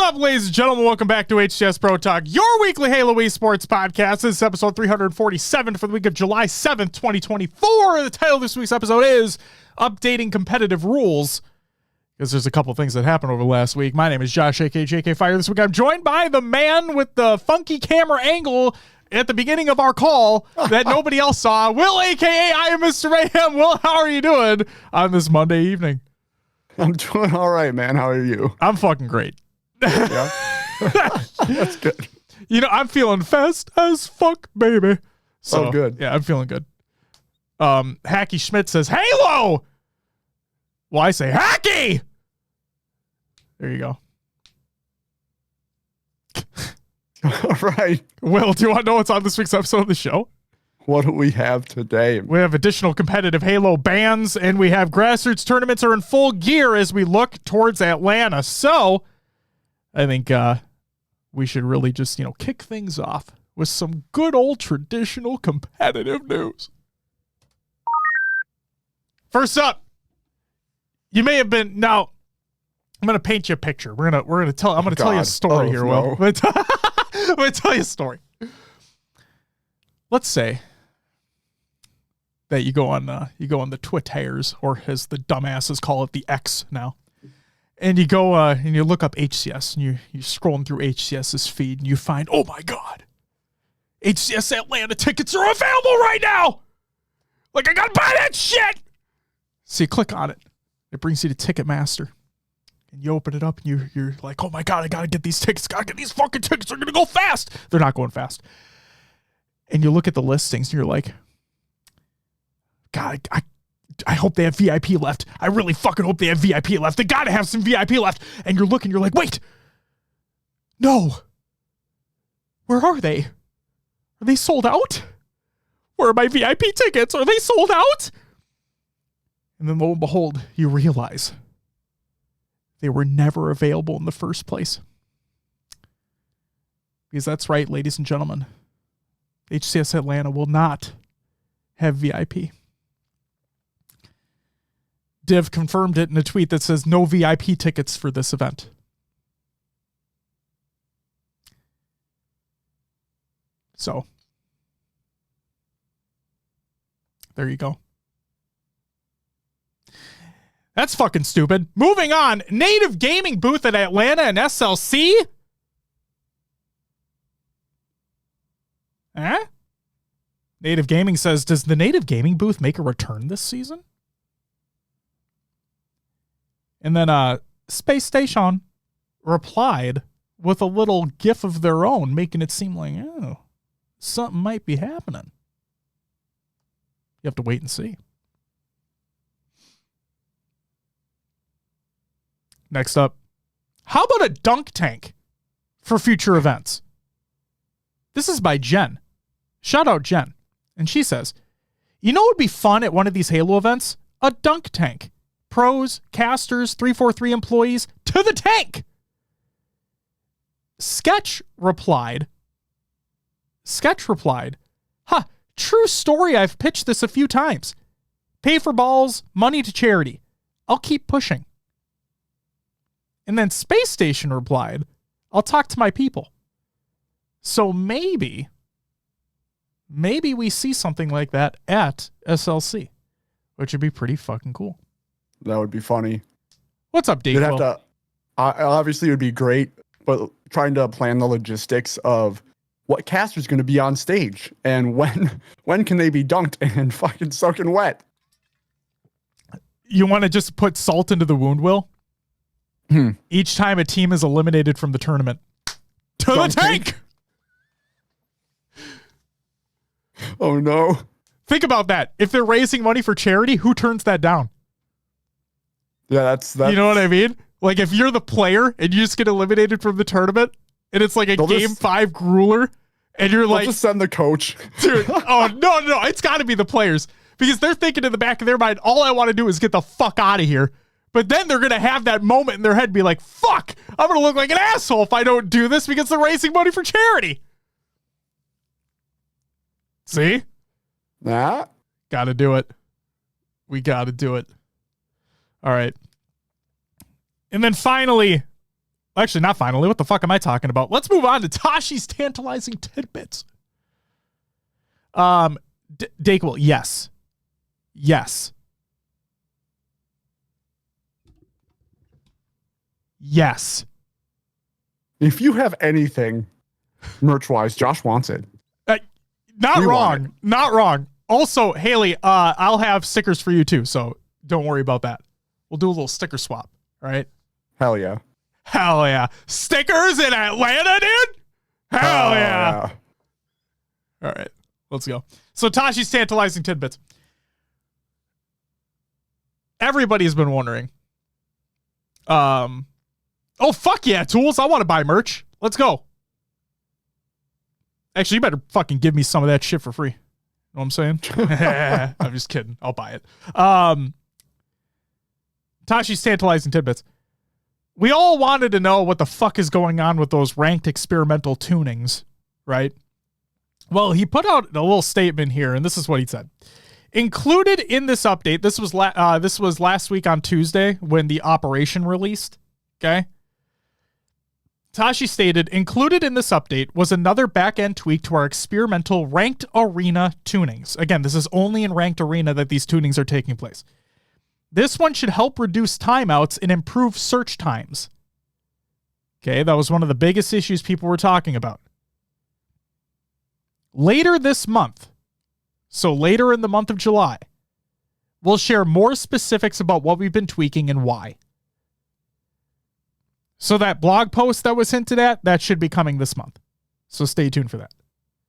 up, ladies and gentlemen? Welcome back to HCS Pro Talk, your weekly Halo esports podcast. This is episode 347 for the week of July 7th, 2024. The title of this week's episode is Updating Competitive Rules, because there's a couple things that happened over the last week. My name is Josh, aka JK Fire. This week I'm joined by the man with the funky camera angle at the beginning of our call that nobody else saw, Will, aka I am Mr. Mayhem. Will, how are you doing on this Monday evening? I'm doing all right, man. How are you? I'm fucking great. Yeah. That's good. You know, I'm feeling fast as fuck, baby. So, good. Yeah, I'm feeling good. Hacky Schmidt says, Halo! Well, I say, Hacky! There you go. All right. Will, do you want to know what's on this week's episode of the show? What do we have today? We have additional competitive Halo bans, and we have grassroots tournaments are in full gear as we look towards Atlanta. So, I think we should really just, kick things off with some good old traditional competitive news. First up, you may have been, now, I'm going to paint you a picture. I'm going to tell you a story here, Will. I'm going to tell you a story. Let's say that you go on the Twitters, or as the dumbasses call it, the X now, and you go and you look up HCS, and you're scrolling through HCS's feed, and you find, oh my god, HCS Atlanta tickets are available right now. Like, I gotta buy that shit. So you click on it. It brings you to Ticketmaster, and you open it up, and you're like, oh my god, I gotta get these tickets. Gotta get these fucking tickets. They're gonna go fast. They're not going fast. And you look at the listings, and you're like, God, I hope they have VIP left. I really fucking hope they have VIP left. They gotta have some VIP left. And you're looking, you're like, wait, no. Where are they? Are they sold out? Where are my VIP tickets? Are they sold out? And then lo and behold, you realize they were never available in the first place. Because that's right, ladies and gentlemen. HCS Atlanta will not have VIP. Div confirmed it in a tweet that says no VIP tickets for this event. So, there you go. That's fucking stupid. Moving on. Native Gaming booth at Atlanta and SLC. Huh? Native Gaming says, does the Native Gaming booth make a return this season? And then Space Station replied with a little gif of their own, making it seem like, oh, something might be happening. You have to wait and see. Next up, how about a dunk tank for future events? This is by Jen. Shout out Jen. And she says, you know what would be fun at one of these Halo events? A dunk tank. Pros, casters, 343 employees, to the tank. Sketch replied, true story, I've pitched this a few times. Pay for balls, money to charity. I'll keep pushing. And then Space Station replied, I'll talk to my people. So maybe we see something like that at SLC, which would be pretty fucking cool. That would be funny. What's up, Dave? You'd have to, obviously it would be great, but trying to plan the logistics of what caster's going to be on stage and when can they be dunked and fucking soaking wet. You want to just put salt into the wound, Will? Each time a team is eliminated from the tournament. To the tank! Oh, no. Think about that. If they're raising money for charity, who turns that down? Yeah, that's you know what I mean? Like, if you're the player and you just get eliminated from the tournament, and it's like a Game 5 grueler, and you're like... just send the coach. Dude, oh, no, it's got to be the players. Because they're thinking in the back of their mind, all I want to do is get the fuck out of here. But then they're going to have that moment in their head be like, fuck, I'm going to look like an asshole if I don't do this because they're raising money for charity. See? Nah. Got to do it. We got to do it. All right. And then finally, Actually, not finally. What the fuck am I talking about? Let's move on to Tashi's tantalizing tidbits. Dakewill, yes. Yes. Yes. If you have anything merch-wise, Josh wants it. Not wrong. Not wrong. Also, Haley, I'll have stickers for you too, so don't worry about that. We'll do a little sticker swap, all right? Hell yeah. Hell yeah. Stickers in Atlanta, dude? Hell yeah. All right, let's go. So Tashi's tantalizing tidbits. Everybody's been wondering. Oh, fuck yeah, Tools. I want to buy merch. Let's go. Actually, you better fucking give me some of that shit for free. Know what I'm saying? I'm just kidding. I'll buy it. Tashi's tantalizing tidbits. We all wanted to know what the fuck is going on with those ranked experimental tunings, right? Well, he put out a little statement here, and this is what he said. Included in this update, this was last week on Tuesday when the operation released, okay? Tashi stated, included in this update was another back-end tweak to our experimental ranked arena tunings. Again, this is only in ranked arena that these tunings are taking place. This one should help reduce timeouts and improve search times. Okay, that was one of the biggest issues people were talking about. Later this month, so later in the month of July, we'll share more specifics about what we've been tweaking and why. So that blog post that was hinted at, that should be coming this month. So stay tuned for that.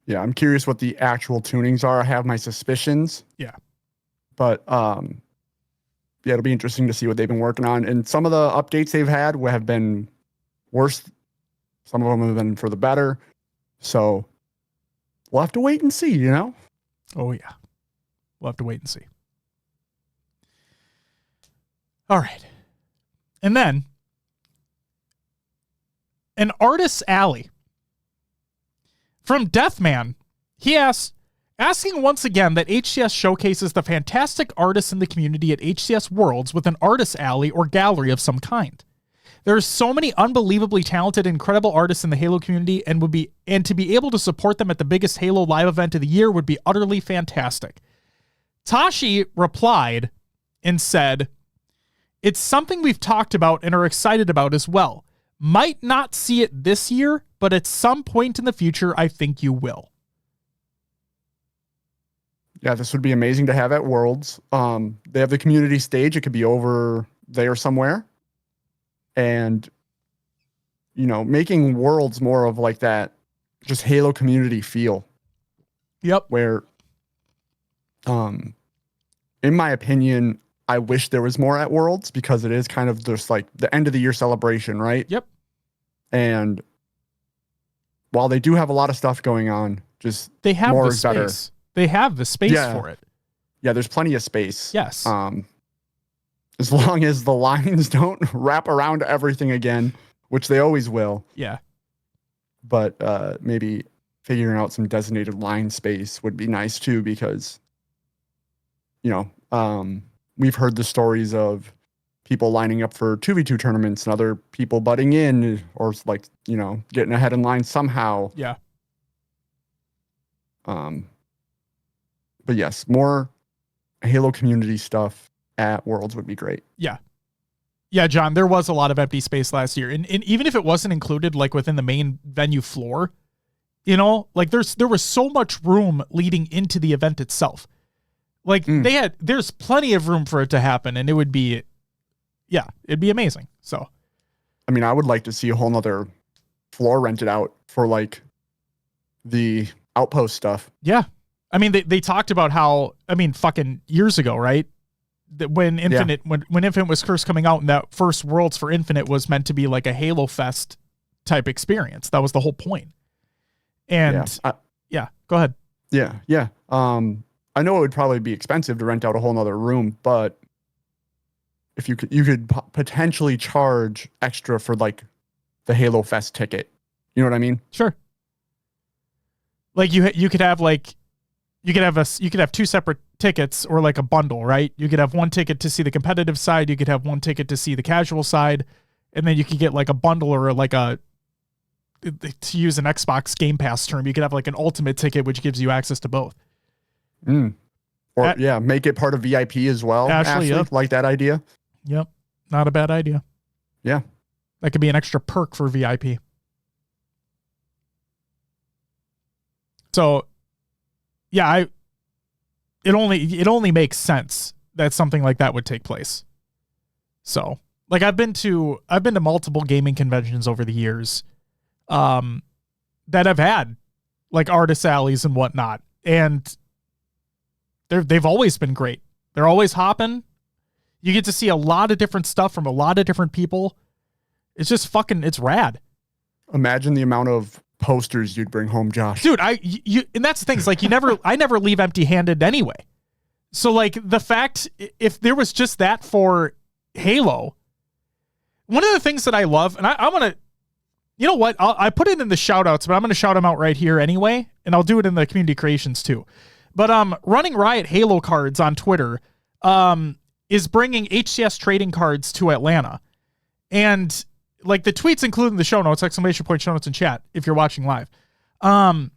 Yeah, I'm curious what the actual tunings are. I have my suspicions. Yeah. But yeah, it'll be interesting to see what they've been working on. And some of the updates they've had have been worse. Some of them have been for the better. So we'll have to wait and see, you know? Oh, yeah. We'll have to wait and see. All right. And then an Artist's Alley from Deathman. He asks, asking once again that HCS showcases the fantastic artists in the community at HCS Worlds with an Artist's Alley or gallery of some kind. There are so many unbelievably talented, incredible artists in the Halo community, and to be able to support them at the biggest Halo live event of the year would be utterly fantastic. Tashi replied and said, it's something we've talked about and are excited about as well. Might not see it this year, but at some point in the future, I think you will. Yeah, this would be amazing to have at Worlds. They have the community stage. It could be over there somewhere. And, you know, making Worlds more of like that just Halo community feel. Yep. Where, in my opinion, I wish there was more at Worlds because it is kind of just like the end of the year celebration, right? Yep. And while they do have a lot of stuff going on, just they have more the is better. space. They have the space for it. Yeah, there's plenty of space. Yes. As long as the lines don't wrap around everything again, which they always will. Yeah. But maybe figuring out some designated line space would be nice too, because, you know, we've heard the stories of people lining up for 2v2 tournaments and other people butting in or like, you know, getting ahead in line somehow. Yeah. But yes, more Halo community stuff at Worlds would be great. Yeah. Yeah, John, there was a lot of empty space last year. And even if it wasn't included like within the main venue floor, you know, like there was so much room leading into the event itself. Like there's plenty of room for it to happen, and it would be, yeah, it'd be amazing. So, I mean, I would like to see a whole nother floor rented out for like the outpost stuff. Yeah. I mean, they talked about how, I mean, fucking years ago, right? That when Infinite, when Infinite was first coming out, and that first Worlds for Infinite was meant to be like a Halo Fest type experience. That was the whole point. And yeah, go ahead. Yeah. I know it would probably be expensive to rent out a whole nother room, but if you could potentially charge extra for like the Halo Fest ticket. You know what I mean? Sure. Like you could have like, you could have two separate tickets or like a bundle, right? You could have one ticket to see the competitive side. You could have one ticket to see the casual side. And then you could get like a bundle or like to use an Xbox Game Pass term, you could have like an ultimate ticket, which gives you access to both. Or make it part of VIP as well. Ashley, yep. Like that idea. Yep. Not a bad idea. Yeah. That could be an extra perk for VIP. So yeah, it only makes sense that something like that would take place. So like I've been to multiple gaming conventions over the years that have had like artist alleys and whatnot. And they've always been great. They're always hopping. You get to see a lot of different stuff from a lot of different people. It's just it's rad. Imagine the amount of posters you'd bring home, Josh. Dude, and that's the thing. It's like I never leave empty-handed anyway. So like the fact, if there was just that for Halo, one of the things that I love, and I want to, you know what? I put it in the shout outs, but I'm going to shout them out right here anyway. And I'll do it in the community creations too. But Running Riot Halo Cards on Twitter is bringing HCS trading cards to Atlanta. And like the tweets including the show notes, ! Show notes in chat if you're watching live. But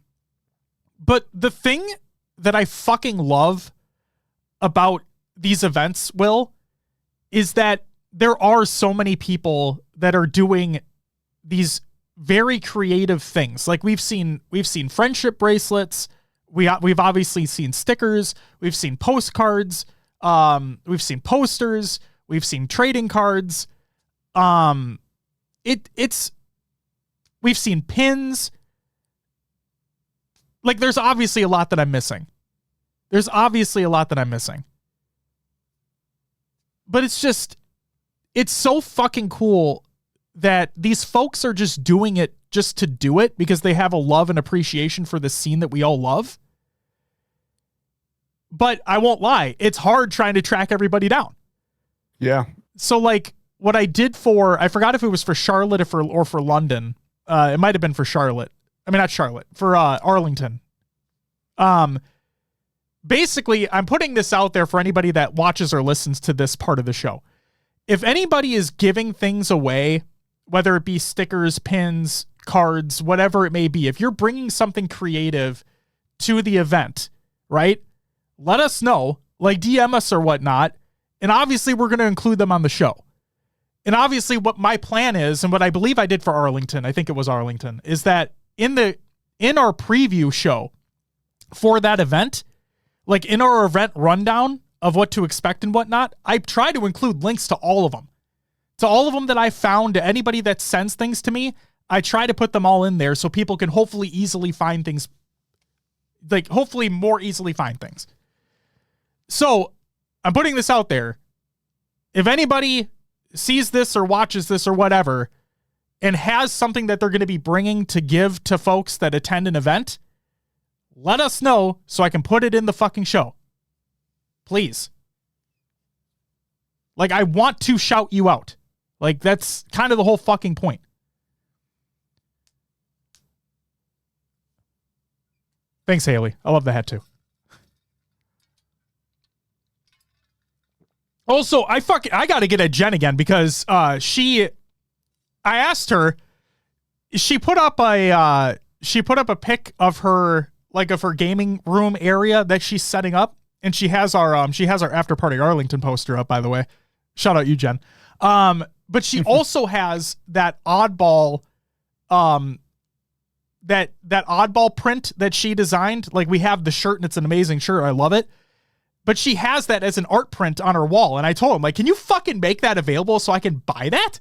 the thing that I fucking love about these events, Will, is that there are so many people that are doing these very creative things. Like we've seen friendship bracelets. We've obviously seen stickers. We've seen postcards. We've seen posters. We've seen trading cards. We've seen pins. Like there's obviously a lot that I'm missing. But it's so fucking cool that these folks are just doing it just to do it because they have a love and appreciation for the scene that we all love. But I won't lie, it's hard trying to track everybody down. Yeah. So like what I did I forgot if it was for Charlotte or for London. It might have been for Charlotte. I mean, not Charlotte, for Arlington. Basically, I'm putting this out there for anybody that watches or listens to this part of the show. If anybody is giving things away, whether it be stickers, pins, cards, whatever it may be, if you're bringing something creative to the event, right? Let us know, like DM us or whatnot. And obviously we're going to include them on the show. And obviously what my plan is, and what I believe I did for Arlington, I think it was Arlington, is that in our preview show for that event, like in our event rundown of what to expect and whatnot, I try to include links to all of them. To all of them that I found, to anybody that sends things to me, I try to put them all in there so people can hopefully easily find things, like hopefully more easily find things. So I'm putting this out there. If anybody sees this or watches this or whatever and has something that they're going to be bringing to give to folks that attend an event, let us know so I can put it in the fucking show. Please. Like, I want to shout you out. Like, that's kind of the whole fucking point. Thanks, Haley. I love the hat too. Also, I got to get at Jen again because I asked her, she put up a pic of her, like of her gaming room area that she's setting up, and she has our After Party Arlington poster up, by the way. Shout out you, Jen. But she also has that oddball that oddball print that she designed. Like, we have the shirt and it's an amazing shirt. I love it. But she has that as an art print on her wall. And I told him, like, can you fucking make that available so I can buy that?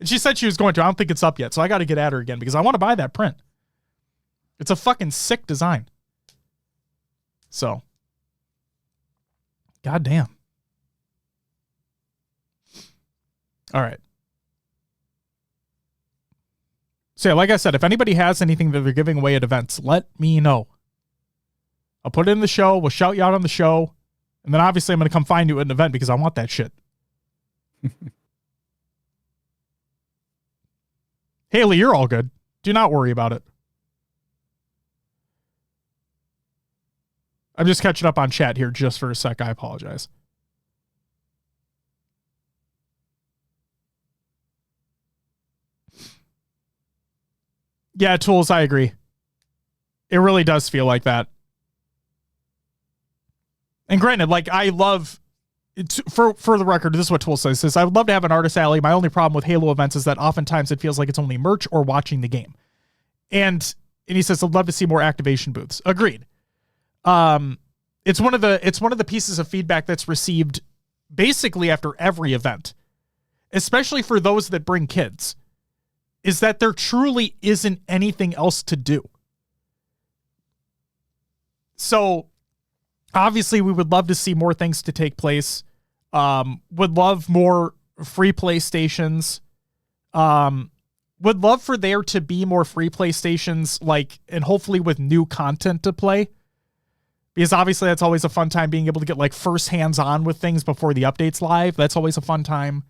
And she said she was going to. I don't think it's up yet. So I got to get at her again because I want to buy that print. It's a fucking sick design. So. Goddamn. All right. So, yeah, like I said, if anybody has anything that they're giving away at events, let me know. I'll put it in the show. We'll shout you out on the show. And then obviously I'm going to come find you at an event because I want that shit. Haley, you're all good. Do not worry about it. I'm just catching up on chat here just for a sec. I apologize. Yeah, Tools, I agree. It really does feel like that. And granted, like, I love, for the record, this is what Tools says, I would love to have an artist alley. My only problem with Halo events is that oftentimes it feels like it's only merch or watching the game. And he says, I'd love to see more activation booths. Agreed. It's one of the pieces of feedback that's received basically after every event, especially for those that bring kids, is that there truly isn't anything else to do. So obviously we would love to see more things to take place. Would love more free play stations. Would love for there to be more free play stations, like, and hopefully with new content to play. Because obviously that's always a fun time, being able to get like first hands on with things before the update's live. That's always a fun time.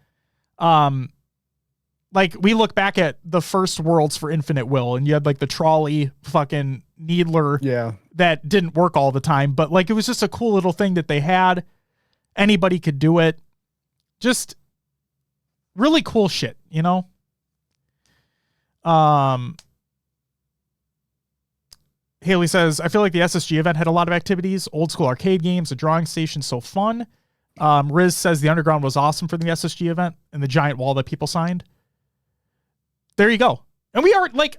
Like, we look back at the first Worlds for Infinite Will, and you had like the trolley fucking needler that didn't work all the time, but like, it was just a cool little thing that they had. Anybody could do it. Just really cool shit, you know? Haley says, I feel like the SSG event had a lot of activities, old school arcade games, the drawing station, so fun. Riz says the underground was awesome for the SSG event and the giant wall that people signed. There you go. And we are like,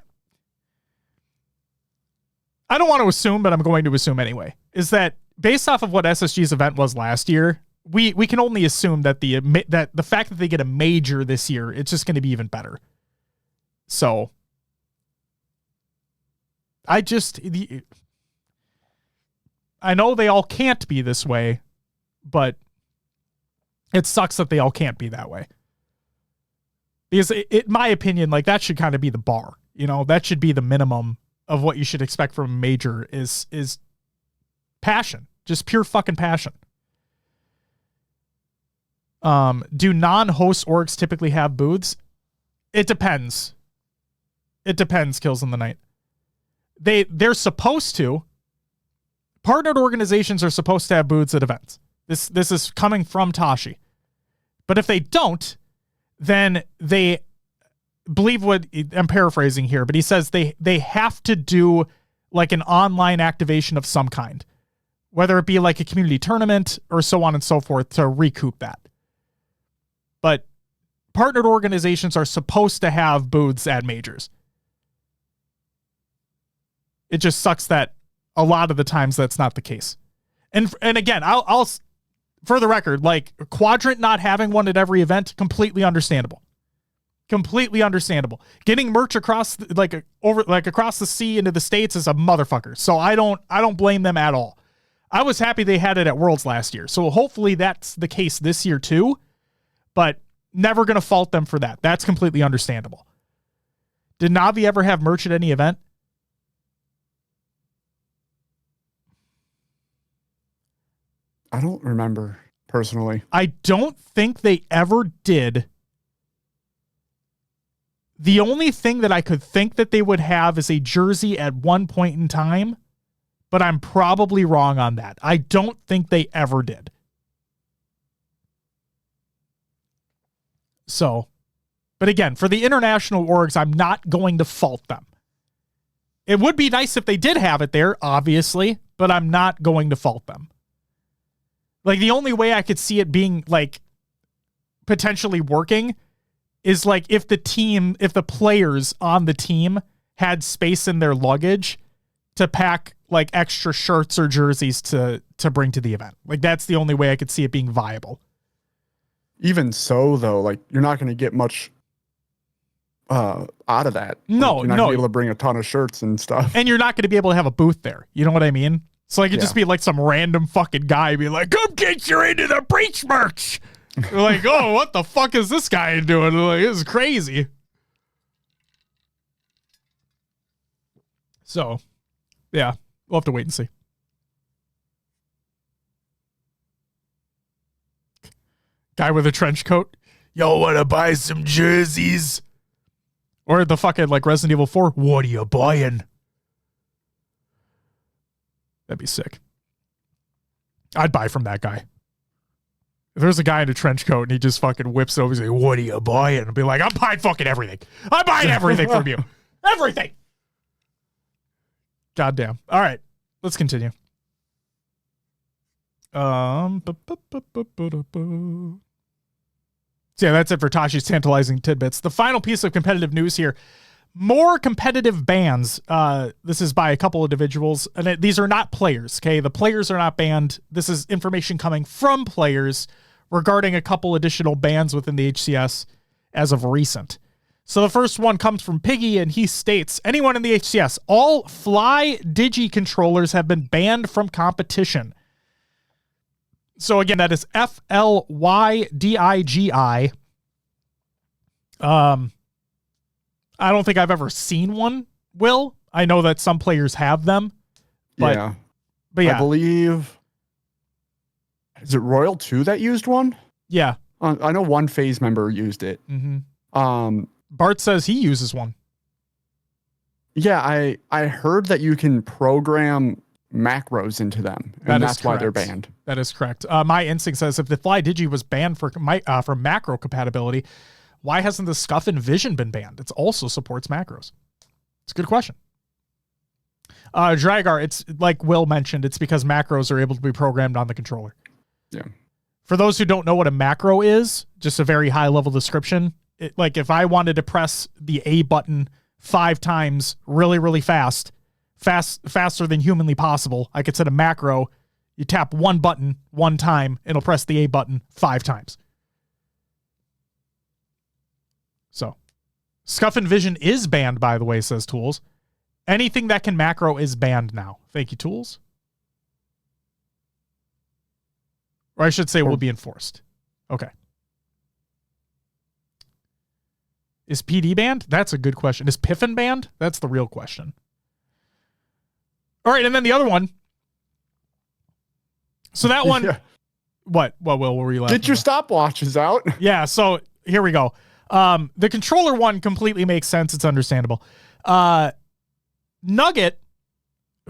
I don't want to assume, but I'm going to assume anyway, is that based off of what SSG's event was last year, we can only assume that the fact that they get a major this year, it's just going to be even better. So I know they all can't be this way, but it sucks that they all can't be that way. Because in my opinion, like, that should kind of be the bar, you know, that should be the minimum of what you should expect from a major is passion, just pure fucking passion. Do non-host orgs typically have booths? It depends. It depends, Kills in the Night. They're supposed to. Partnered organizations are supposed to have booths at events. This is coming from Tashi. But if they don't, then they believe what I'm paraphrasing here, but he says they have to do like an online activation of some kind, whether it be like a community tournament or so on and so forth, to recoup that. But partnered organizations are supposed to have booths at majors. It just sucks that a lot of the times that's not the case. And again, I'll for the record, like, Quadrant not having one at every event, completely understandable. Completely understandable. Getting merch across across the sea into the States is a motherfucker. So I don't blame them at all. I was happy they had it at Worlds last year. So hopefully that's the case this year too, but never going to fault them for that. That's completely understandable. Did Navi ever have merch at any event? I don't remember personally. I don't think they ever did. The only thing that I could think that they would have is a jersey at one point in time, but I'm probably wrong on that. I don't think they ever did. So, but again, for the international orgs, I'm not going to fault them. It would be nice if they did have it there, obviously, but I'm not going to fault them. Like, the only way I could see it being, like, potentially working is, like, if the players on the team had space in their luggage to pack, like, extra shirts or jerseys to bring to the event. Like, that's the only way I could see it being viable. Even so, though, like, you're not going to get much out of that. No, like, you're not going to be able to bring a ton of shirts and stuff. And you're not going to be able to have a booth there. You know what I mean? So I could just be like some random fucking guy be like, come get your into the breach merch. You're like, oh, what the fuck is this guy doing? Like, this is crazy. So, yeah, we'll have to wait and see. Guy with a trench coat. Y'all want to buy some jerseys? Or the fucking, like, Resident Evil 4. What are you buying? That'd be sick. I'd buy from that guy. If there's a guy in a trench coat and he just fucking whips it over and say, what are you buying? I'd be like, I'm buying fucking everything. I'm buying everything from you. Everything. Goddamn. All right, let's continue. So yeah, that's it for Tashi's tantalizing tidbits. The final piece of competitive news here. More competitive bans. This is by a couple of individuals, and these are not players, okay? The players are not banned. This is information coming from players regarding a couple additional bans within the HCS as of recent. So the first one comes from Piggy, and he states, anyone in the HCS, all Fly Digi controllers have been banned from competition. So again, that is FLYDIGI. I don't think I've ever seen one, Will. I know that some players have them. But yeah. I believe, is it Royal 2 that used one? Yeah. I know one phase member used it. Mm-hmm. Bart says he uses one. Yeah, I heard that you can program macros into them, and that's why they're banned. That is correct. My instinct says if the Fly Digi was banned for macro compatibility, why hasn't the Scuff and Vision been banned? It also supports macros. It's a good question. Dragar, it's like Will mentioned, it's because macros are able to be programmed on the controller. Yeah. For those who don't know what a macro is, just a very high level description. Like if I wanted to press the A button 5 times really, really faster than humanly possible, I could set a macro. You tap one button one time, it'll press the A button 5 times. So, Scuff and Vision is banned, by the way, says Tools. Anything that can macro is banned now. Thank you, Tools. Or I should say will be enforced. Okay. Is PD banned? That's a good question. Is Piffin banned? That's the real question. All right, and then the other one. So that one... Yeah. What, Will, were you laughing Get your stopwatches out. Yeah, so here we go. The controller one completely makes sense. It's understandable. Nugget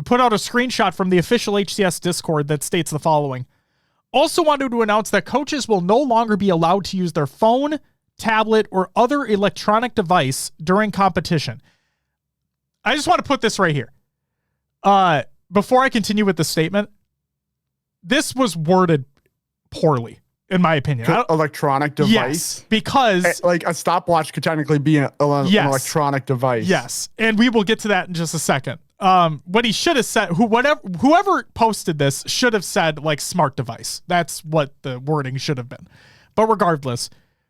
put out a screenshot from the official HCS Discord that states the following. Also wanted to announce that coaches will no longer be allowed to use their phone, tablet, or other electronic device during competition. I just want to put this right here. Before I continue with the statement, this was worded poorly. In my opinion. Electronic device? Yes, because... Like a stopwatch could technically be an electronic device. Yes, and we will get to that in just a second. What he should have said, whoever posted this should have said, like, smart device. That's what the wording should have been. But regardless,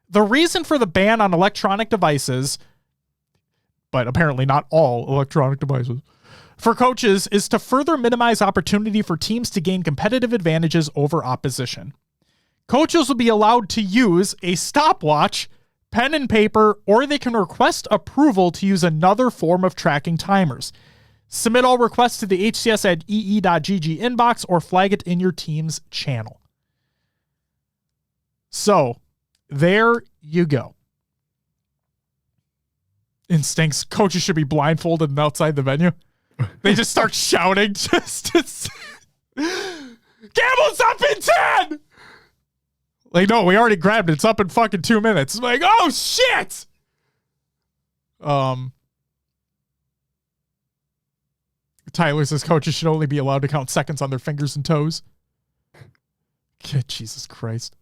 the reason for the ban on electronic devices, but apparently not all electronic devices, for coaches is to further minimize opportunity for teams to gain competitive advantages over opposition. Coaches will be allowed to use a stopwatch, pen and paper, or they can request approval to use another form of tracking timers. Submit all requests to the HCS at ee.gg inbox or flag it in your team's channel. So, there you go. Instincts. Coaches should be blindfolded and outside the venue. They just start shouting. Campbell's up in 10! Like, no, we already grabbed it. It's up in fucking 2 minutes. It's like, oh, shit! Tyler says coaches should only be allowed to count seconds on their fingers and toes. Good Jesus Christ.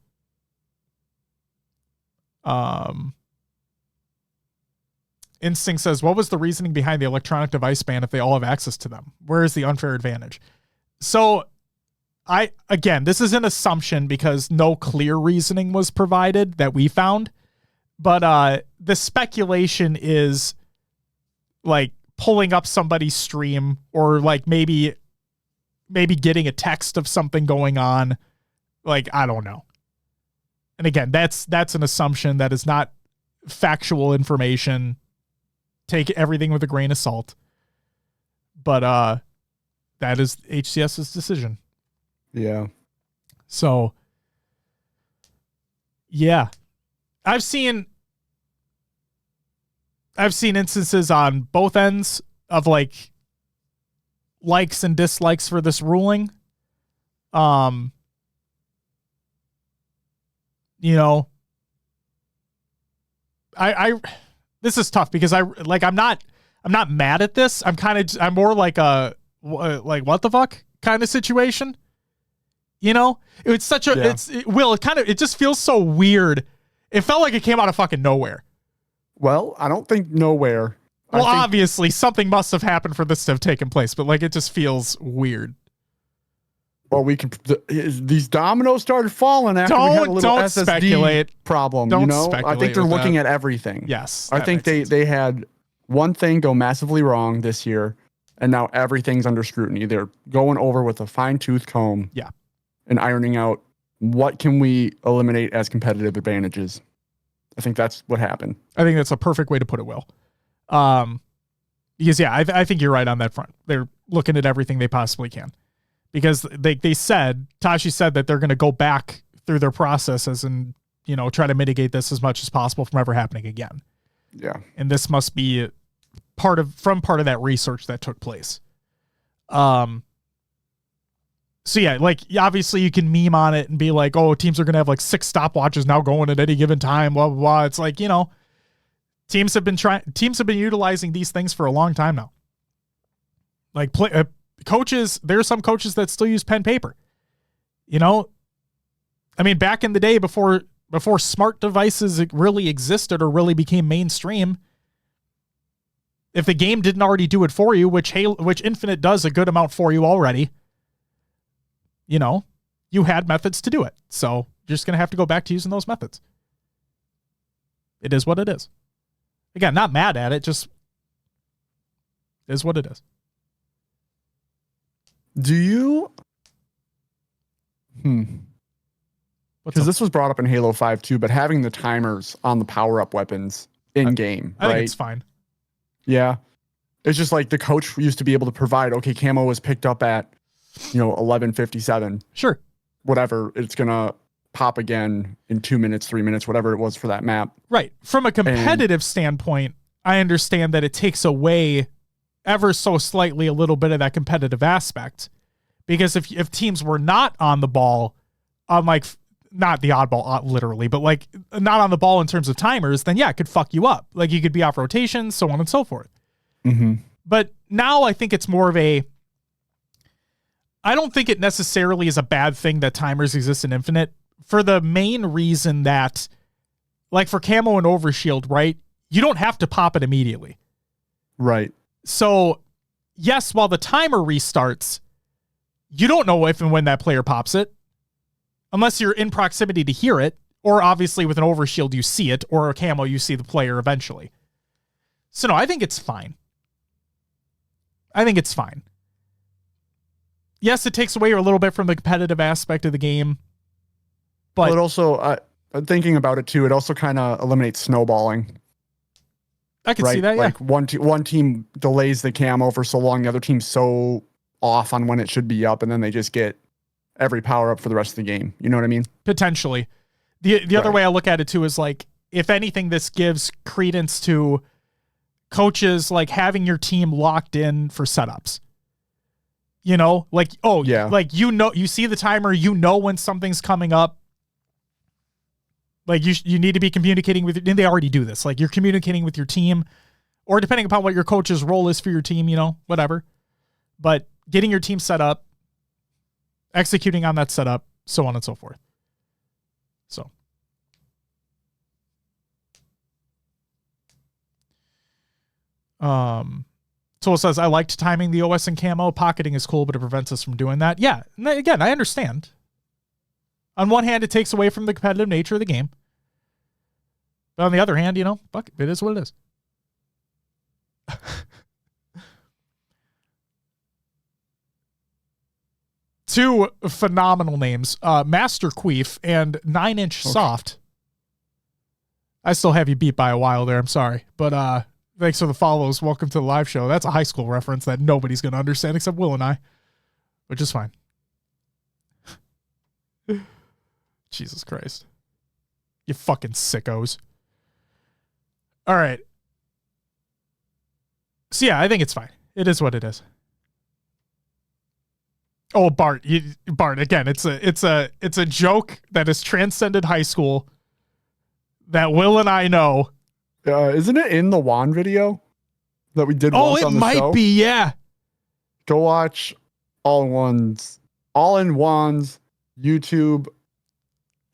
Instinct says, what was the reasoning behind the electronic device ban if they all have access to them? Where is the unfair advantage? So... Again, this is an assumption because no clear reasoning was provided that we found. But the speculation is like pulling up somebody's stream or like maybe getting a text of something going on. Like, I don't know. And again, that's an assumption that is not factual information. Take everything with a grain of salt. But that is HCS's decision. Yeah. So, yeah. I've seen instances on both ends of like likes and dislikes for this ruling. You know, I this is tough because I'm not mad at this. I'm more like like what the fuck kind of situation. You know, it's such a it just feels so weird. It felt like it came out of fucking nowhere. Well, I don't think nowhere. Well, obviously something must have happened for this to have taken place, but like it just feels weird. Well, these dominoes started falling after we had a little SSD speculate. problem. Don't you know, speculate I think they're with looking that. at everything. Yes, I think they had one thing go massively wrong this year, and now everything's under scrutiny. They're going over with a fine-tooth comb. Yeah. And ironing out what can we eliminate as competitive advantages. I think that's what happened. I think that's a perfect way to put it, Will. Because I think you're right on that front. They're looking at everything they possibly can, because Tashi said that they're going to go back through their processes and, you know, try to mitigate this as much as possible from ever happening again. Yeah. And this must be part of that research that took place. So yeah, like obviously you can meme on it and be like, oh, teams are going to have like 6 stopwatches now going at any given time, blah, blah, blah. It's like, you know, teams have been utilizing these things for a long time now. Like coaches, there are some coaches that still use pen paper. You know, I mean, back in the day before smart devices really existed or really became mainstream, if the game didn't already do it for you, which Infinite does a good amount for you already, you know, you had methods to do it. So you're just going to have to go back to using those methods. It is what it is. Again, not mad at it, just is what it is. Do you? Because this was brought up in Halo 5 too, but having the timers on the power-up weapons in-game, I think it's fine. Yeah. It's just like the coach used to be able to provide, okay, camo was picked up at, 11:57. Sure. Whatever, it's going to pop again in 2 minutes, 3 minutes, whatever it was for that map. Right. From a competitive standpoint, I understand that it takes away ever so slightly a little bit of that competitive aspect. Because if teams were not on the ball, on like, not the oddball literally, but like not on the ball in terms of timers, then yeah, it could fuck you up. Like you could be off rotation, so on and so forth. Mm-hmm. But now I think it's more of I don't think it necessarily is a bad thing that timers exist in Infinite, for the main reason that, like for camo and overshield, right? You don't have to pop it immediately. Right. So yes, while the timer restarts, you don't know if and when that player pops it, unless you're in proximity to hear it, or obviously with an overshield you see it, or a camo you see the player eventually. So no, I think it's fine. Yes, it takes away a little bit from the competitive aspect of the game, but it also, thinking about it too, it also kind of eliminates snowballing. I can see that. Yeah, like one team delays the camo for so long, the other team's so off on when it should be up, and then they just get every power up for the rest of the game. You know what I mean? Potentially. The other way I look at it too is like, if anything, this gives credence to coaches like having your team locked in for setups. You know, like, oh yeah, like, you know, you see the timer, you know when something's coming up. Like you need to be communicating with, and they already do this. Like you're communicating with your team, or depending upon what your coach's role is for your team, you know, whatever. But getting your team set up, executing on that setup, so on and so forth. So. Tool says, I liked timing the OS and camo. Pocketing is cool, but it prevents us from doing that. Yeah, again, I understand. On one hand, it takes away from the competitive nature of the game. But on the other hand, you know, fuck it is what it is. Two phenomenal names, Master Queef and 9-inch Soft. I still have you beat by a while there. I'm sorry. But thanks for the follows. Welcome to the live show. That's a high school reference that nobody's going to understand except Will and I, which is fine. Jesus Christ. You fucking sickos. All right. So yeah, I think it's fine. It is what it is. Oh, Bart, again, it's a joke that has transcended high school that Will and I know. Isn't it in the Juan video that we did once on the show? Oh, it might be, yeah. go watch All in One's YouTube.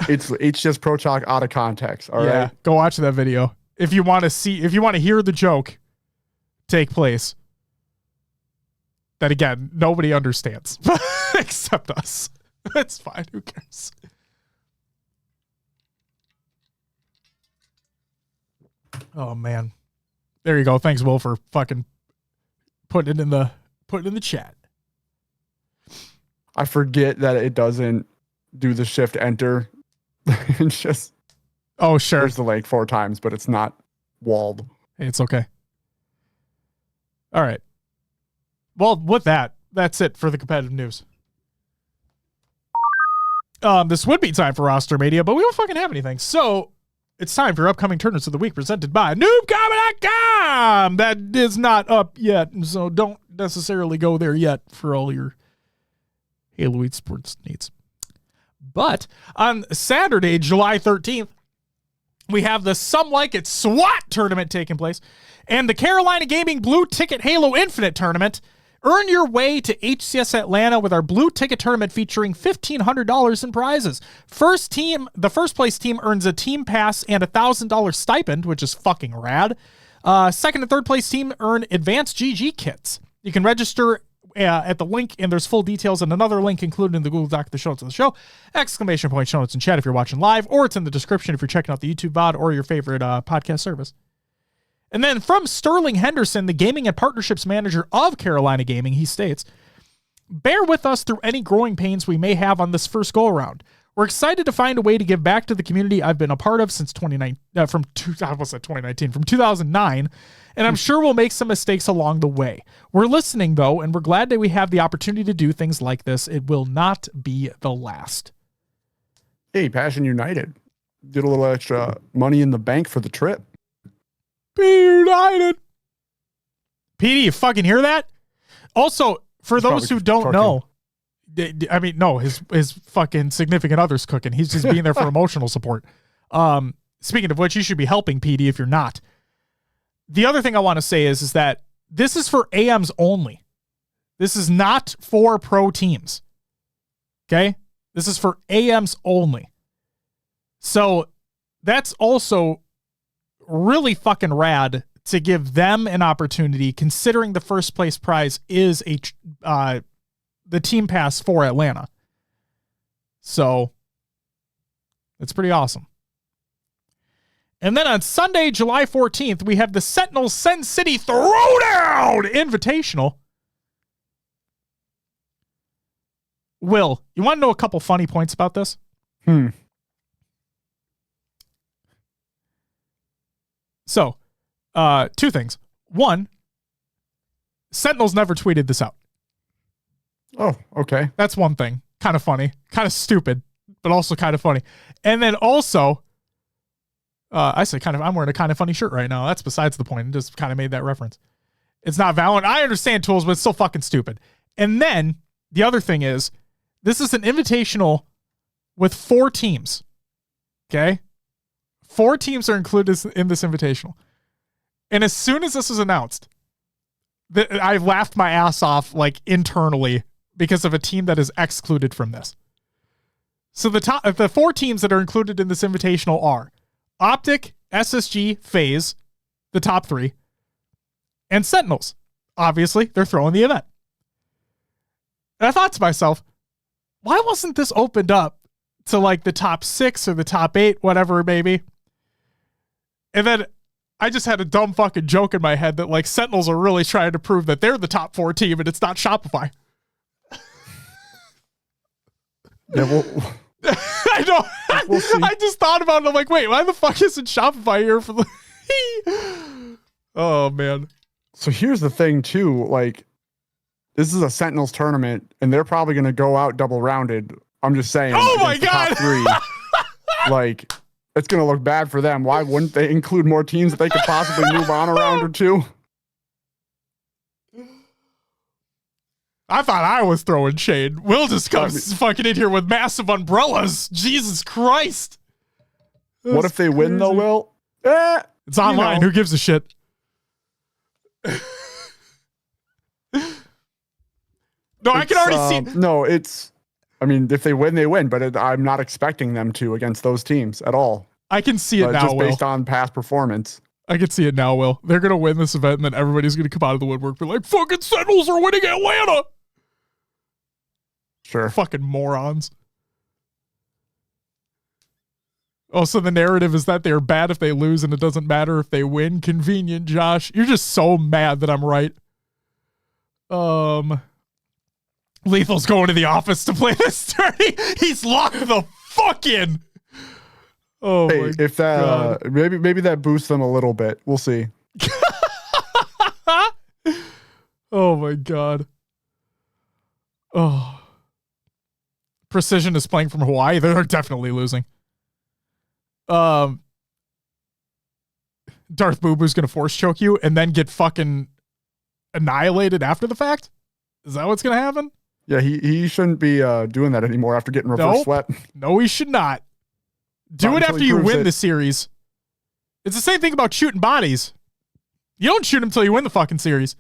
It's HCS Pro Talk out of context. All right. Go watch that video. If you want to hear the joke take place, that again, nobody understands except us. It's fine. Who cares? Oh man. There you go. Thanks, Will, for fucking putting it in the chat. I forget that it doesn't do the shift enter. It's just sure. There's the leg 4 times, but it's not walled. It's okay. All right. Well, with that's it for the competitive news. This would be time for roster media, but we don't fucking have anything. So it's time for upcoming tournaments of the week presented by noobcombat.com. That is not up yet, so don't necessarily go there yet for all your Halo esports needs. But on Saturday, July 13th, we have the Some Like It SWAT tournament taking place and the Carolina Gaming Blue Ticket Halo Infinite tournament. Earn your way to HCS Atlanta with our Blue Ticket tournament featuring $1,500 in prizes. The first place team earns a team pass and $1,000 stipend, which is fucking rad. Second and third place team earn advanced GG kits. You can register at the link, and there's full details and another link included in the Google Doc, the show notes of the show. ! Show notes in chat if you're watching live, or it's in the description if you're checking out the YouTube VOD or your favorite podcast service. And then from Sterling Henderson, the gaming and partnerships manager of Carolina Gaming, he states, bear with us through any growing pains we may have on this first go around. We're excited to find a way to give back to the community I've been a part of since 2009, and I'm sure we'll make some mistakes along the way. We're listening, though, and we're glad that we have the opportunity to do things like this. It will not be the last. Hey, Passion United. Get a little extra money in the bank for the trip. Be united. PD, you fucking hear that? Also, for those who don't know, I mean, no, his fucking significant other's cooking. He's just being there for emotional support. Speaking of which, you should be helping PD if you're not. The other thing I want to say is that this is for AMs only. This is not for pro teams. Okay? This is for AMs only. So that's also really fucking rad to give them an opportunity, considering the first place prize is the team pass for Atlanta. So it's pretty awesome. And then on Sunday, July 14th, we have the Sentinels Sen City Throwdown Invitational. Will, you want to know a couple funny points about this? So, 2 things. 1, Sentinels never tweeted this out. Oh, okay. That's one thing. Kind of funny. Kind of stupid, but also kind of funny. And then also, I say kind of, I'm wearing a kind of funny shirt right now. That's besides the point. I just kind of made that reference. It's not valid. I understand tools, but it's still fucking stupid. And then the other thing is, this is an invitational with 4 teams. Okay? 4 teams are included in this invitational. And as soon as this was announced, I laughed my ass off like internally because of a team that is excluded from this. So the 4 teams that are included in this invitational are Optic, SSG, FaZe, the top 3, and Sentinels. Obviously, they're throwing the event. And I thought to myself, why wasn't this opened up to like the top 6 or the top 8, whatever it may be? And then I just had a dumb fucking joke in my head that like Sentinels are really trying to prove that they're the top 4 team and it's not Shopify. Yeah, well, I know. We'll see. I just thought about it. I'm like, wait, why the fuck isn't Shopify here for the... Oh, man. So here's the thing, too. Like, this is a Sentinels tournament, and they're probably going to go out double-rounded. I'm just saying. Oh, my God. Top 3. Like, it's going to look bad for them. Why wouldn't they include more teams that they could possibly move on a round or 2? I thought I was throwing shade. Will just comes fucking in here with massive umbrellas. Jesus Christ. What if they win, though, Will? It's online. Who gives a shit? No, I can already see it. No, I mean, if they win, they win, but I'm not expecting them to against those teams at all. I can see it now, just based on past performance. I can see it now, Will. They're going to win this event, and then everybody's going to come out of the woodwork and be like, fucking Sentinels are winning Atlanta. Sure. Fucking morons. Oh, so the narrative is that they're bad if they lose and it doesn't matter if they win. Convenient, Josh. You're just so mad that I'm right. Lethal's going to the office to play this tourney. He's locked the fuck in. Oh, hey, my if that God. Maybe that boosts them a little bit. We'll see. Oh my God. Oh. Precision is playing from Hawaii. They're definitely losing. Darth Boo Boo's gonna force choke you and then get fucking annihilated after the fact? Is that what's gonna happen? Yeah, he shouldn't be doing that anymore after getting reverse swept. No, he should not. Do it after you win the series. It's the same thing about shooting bodies. You don't shoot them until you win the fucking series.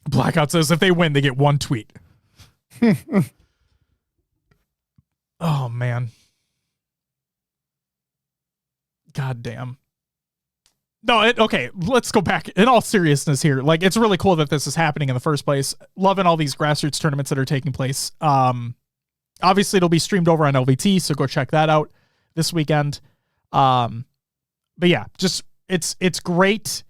Blackout says if they win, they get one tweet. Oh, man. God damn. No, okay, let's go back. In all seriousness here, like, it's really cool that this is happening in the first place. Loving all these grassroots tournaments that are taking place. Obviously, it'll be streamed over on LVT, so go check that out this weekend. But yeah, just it's great.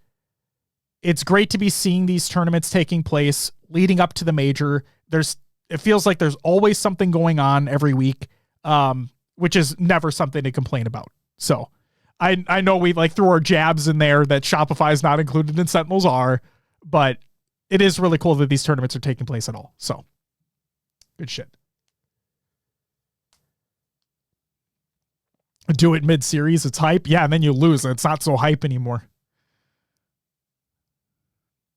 It's great to be seeing these tournaments taking place leading up to the major. It feels like there's always something going on every week, which is never something to complain about. So I know we like threw our jabs in there that Shopify is not included and Sentinels are, but it is really cool that these tournaments are taking place at all. So good shit. Do it mid-series, it's hype. Yeah, and then you lose. It's not so hype anymore.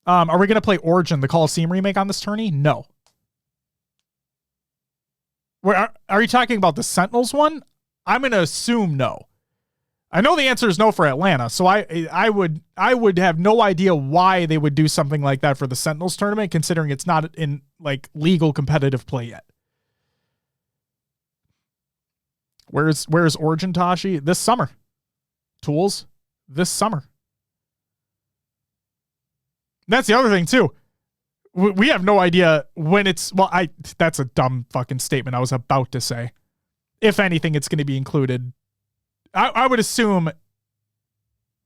Are we going to play Origin, the Coliseum remake on this tourney? No. Are you talking about the Sentinels one? I'm going to assume no. I know the answer is no for Atlanta, so I would have no idea why they would do something like that for the Sentinels tournament, considering it's not in like legal competitive play yet. Where's Origin, Tashi? This summer. Tools, this summer. That's the other thing, too. We have no idea when it's... Well, that's a dumb fucking statement I was about to say. If anything, it's going to be included. I would assume...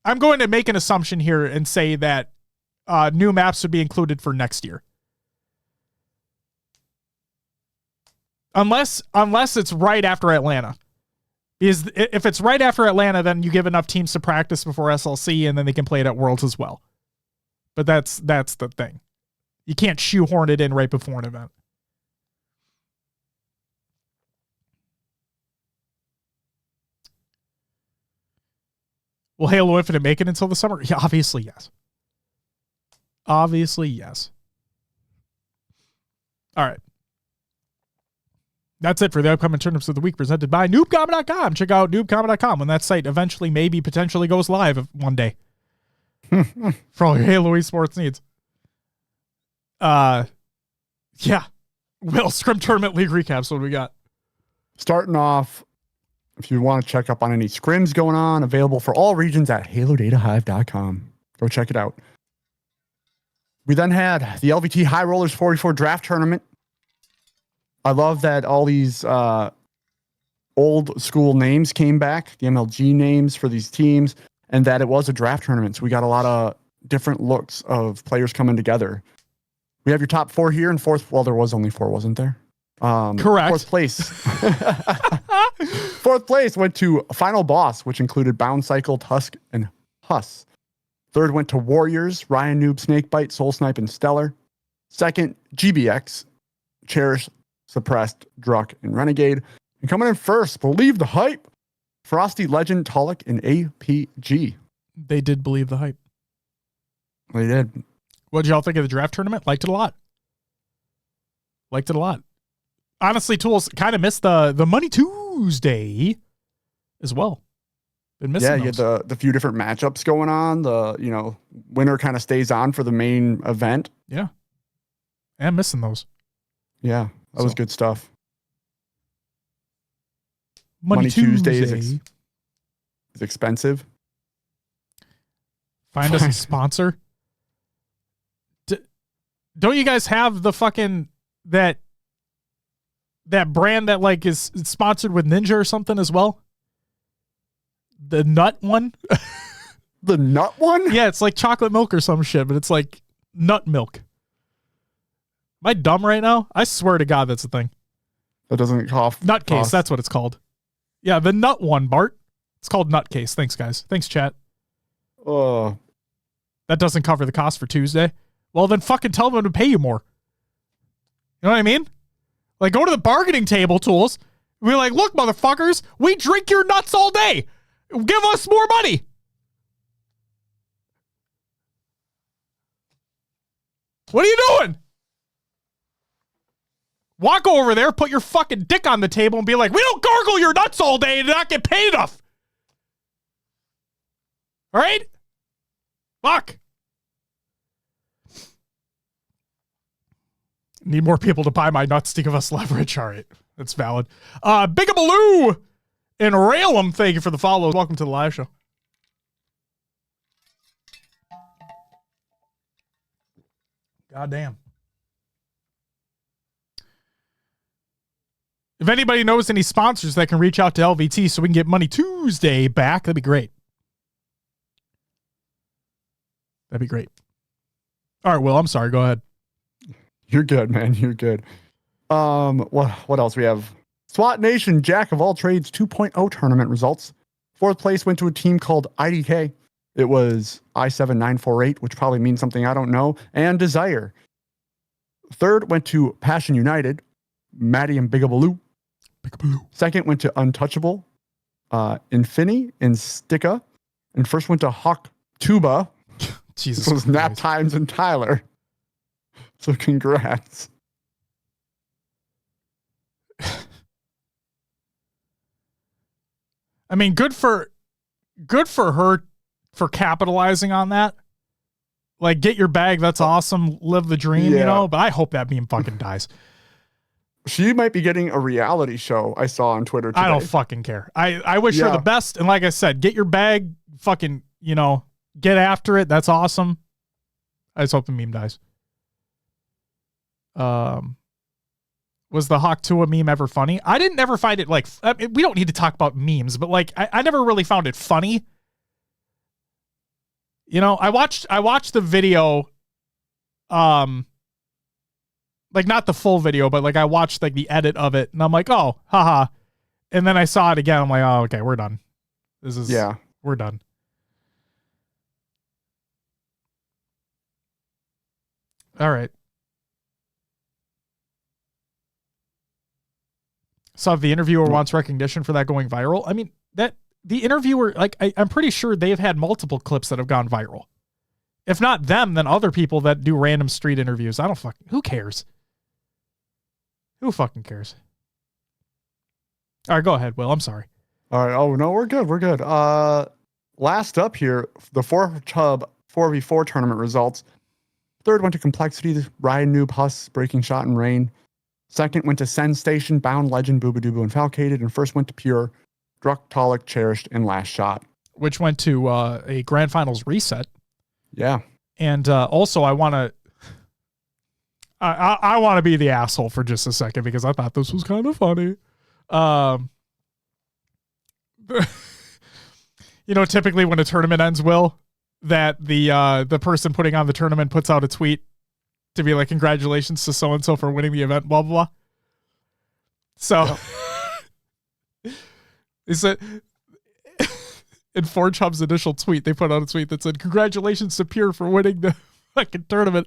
I'm going to make an assumption here and say that new maps would be included for next year. Unless it's right after Atlanta. Because if it's right after Atlanta, then you give enough teams to practice before SLC, and then they can play it at Worlds as well. But that's the thing. You can't shoehorn it in right before an event. Will Halo Infinite make it until the summer? Yeah, obviously, yes. Obviously, yes. All right. That's it for the upcoming tournaments of the week presented by noobcomet.com. Check out noobcomet.com when that site eventually maybe potentially goes live one day. For all your Halo esports needs. Yeah. Well, Scrim Tournament League recaps. What do we got? Starting off, if you want to check up on any scrims going on, available for all regions at halodatahive.com. Go check it out. We then had the LVT High Rollers 44 draft tournament. I love that all these old school names came back, the MLG names for these teams, and that it was a draft tournament. So we got a lot of different looks of players coming together. We have your top four here and fourth. Well, there was only four, wasn't there? Correct. Fourth place. Fourth place went to Final Boss, which included Bound Cycle, Tusk, and Huss. Third went to Warriors, Ryan Noob, Snakebite, Soul Snipe, and Stellar. Second, GBX, Cherish, Suppressed, Druck, and Renegade. And coming in first, believe the hype, Frosty, Legend, Tolic, and APG. They did believe the hype. They did. What did y'all think of the draft tournament? Liked it a lot. Liked it a lot. Honestly, Tools kind of missed the Money Tuesday as well. Been missing you had the few different matchups going on. The winner kind of stays on for the main event. Yeah. I'm missing those. Yeah, that was good stuff. Money Tuesday is expensive. Find us a sponsor. Don't you guys have the fucking that brand that like is sponsored with Ninja or something as well? The nut one? The nut one? Yeah, it's like chocolate milk or some shit, but it's like nut milk. Am I dumb right now? I swear to God that's a thing. That doesn't cough. Nutcase, that's what it's called. Yeah, the nut one, Bart. It's called Nutcase. Thanks, guys. Thanks, chat. Oh. That doesn't cover the cost for Tuesday. Well, then fucking tell them to pay you more. You know what I mean? Like, go to the bargaining table tools. We're like, look, motherfuckers, we drink your nuts all day. Give us more money. What are you doing? Walk over there, put your fucking dick on the table and be like, we don't gargle your nuts all day and not get paid enough. All right? Fuck. Need more people to buy my nuts to give us leverage. All right. That's valid. Bigabaloo and Railum, thank you for the follow. Welcome to the live show. Goddamn. If anybody knows any sponsors that can reach out to LVT so we can get Money Tuesday back, that'd be great. That'd be great. All right, Will, I'm sorry. Go ahead. You're good, man. You're good. What else we have? SWAT Nation Jack of All Trades 2.0 tournament results. Fourth place went to a team called IDK. It was I7948, which probably means something I don't know, and Desire. Third went to Passion United, Maddie and Bigabaloo. Second went to Untouchable, Infini and Sticka. And first went to Hawk Tuba. Jesus. This was Nap Times and Tyler. So congrats. I mean, good for her for capitalizing on that. Like, get your bag. That's awesome. Live the dream, you know? But I hope that meme fucking dies. She might be getting a reality show I saw on Twitter today. I don't fucking care. I wish her the best. And like I said, get your bag. Fucking, you know, get after it. That's awesome. I just hope the meme dies. Was the Hawk Tua meme ever funny? I didn't ever find it like, I mean, we don't need to talk about memes, but like, I never really found it funny. You know, I watched the video, like not the full video, but like I watched like the edit of it and I'm like, oh, haha. And then I saw it again. I'm like, oh, okay, we're done. We're done. All right. So if the interviewer wants recognition for that going viral, I mean, that the interviewer, like, I'm pretty sure they've had multiple clips that have gone viral. If not them, then other people that do random street interviews. Who cares? Who fucking cares? All right, go ahead, Will. I'm sorry. All right. Oh, no, we're good. We're good. Last up here, the 4v4 tournament results. Third went to Complexity, Ryan Noob, Huss, Breaking Shot, and Rain. Second went to Send Station, Bound Legend, Boobadooboo, and Falcated. And first went to Pure, Druck, Tolic, Cherished, and Last Shot. Which went to a Grand Finals reset. Yeah. And also, I want to be the asshole for just a second because I thought this was kind of funny. You know, typically when a tournament ends, Will, that the person putting on the tournament puts out a tweet to be like, congratulations to so-and-so for winning the event, blah, blah, blah. So, they said, in 4Chub's initial tweet, they put out a tweet that said, congratulations to Pure for winning the fucking tournament.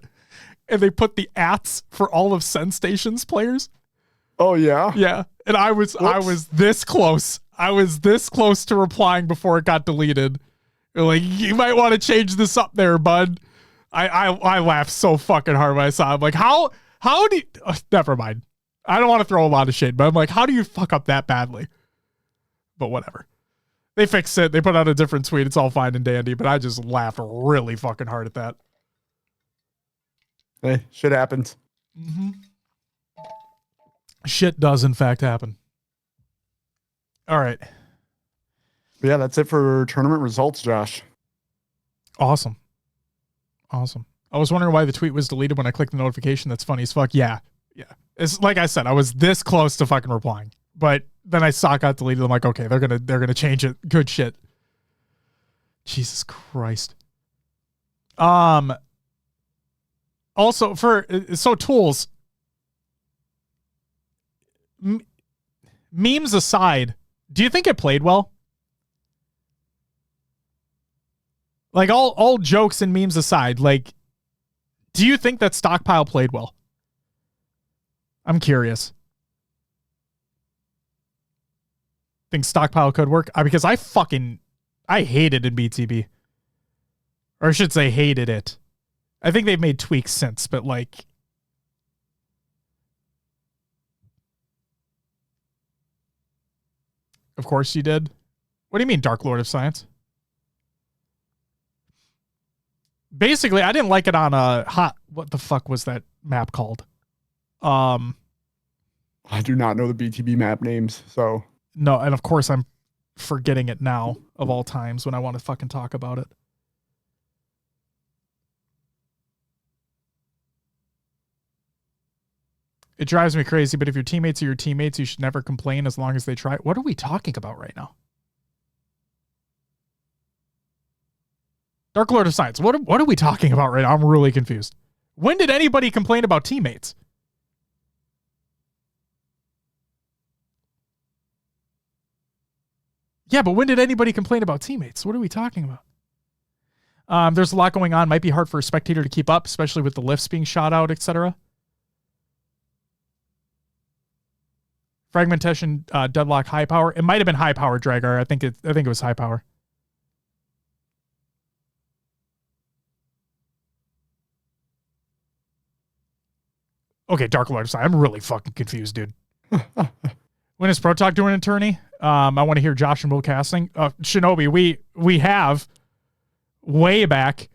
And they put the ats for all of Send Station's players. Oh, yeah? Yeah. And I was this close. I was this close to replying before it got deleted. Like, you might want to change this up there, bud. I laughed so fucking hard when I saw it. I'm like, how do you, never mind. I don't want to throw a lot of shade, but I'm like, how do you fuck up that badly? But whatever. They fixed it. They put out a different tweet. It's all fine and dandy, but I just laughed really fucking hard at that. Hey, shit happens. Mm-hmm. Shit does in fact happen. All right. But yeah, that's it for tournament results, Josh. Awesome. I was wondering why the tweet was deleted when I clicked the notification. That's funny as fuck. Yeah. It's like I said, I was this close to fucking replying, but then I saw it got deleted. I'm like, okay, they're gonna change it. Good shit. Jesus Christ. Also so tools. Memes aside, do you think it played well? Like all jokes and memes aside, like, do you think that Stockpile played well? I'm curious. Think Stockpile could work? Because I hated in BTB. Or I should say hated it. I think they've made tweaks since, but like, of course you did. What do you mean, Dark Lord of Science? Basically, I didn't like it on a what the fuck was that map called? I do not know the BTB map names, so. No, and of course I'm forgetting it now of all times when I want to fucking talk about it. It drives me crazy, but if your teammates are your teammates, you should never complain as long as they try. What are we talking about right now? Dark Lord of Science. What are we talking about right now? I'm really confused. When did anybody complain about teammates? Yeah, but when did anybody complain about teammates? What are we talking about? There's a lot going on. Might be hard for a spectator to keep up, especially with the lifts being shot out, etc. Fragmentation, deadlock, high power. It might have been high power, Dragar. I think it was high power. Okay, Dark Lord. I'm really fucking confused, dude. When is Pro Talk doing an attorney? I want to hear Josh and Will casting. Shinobi, we have way back.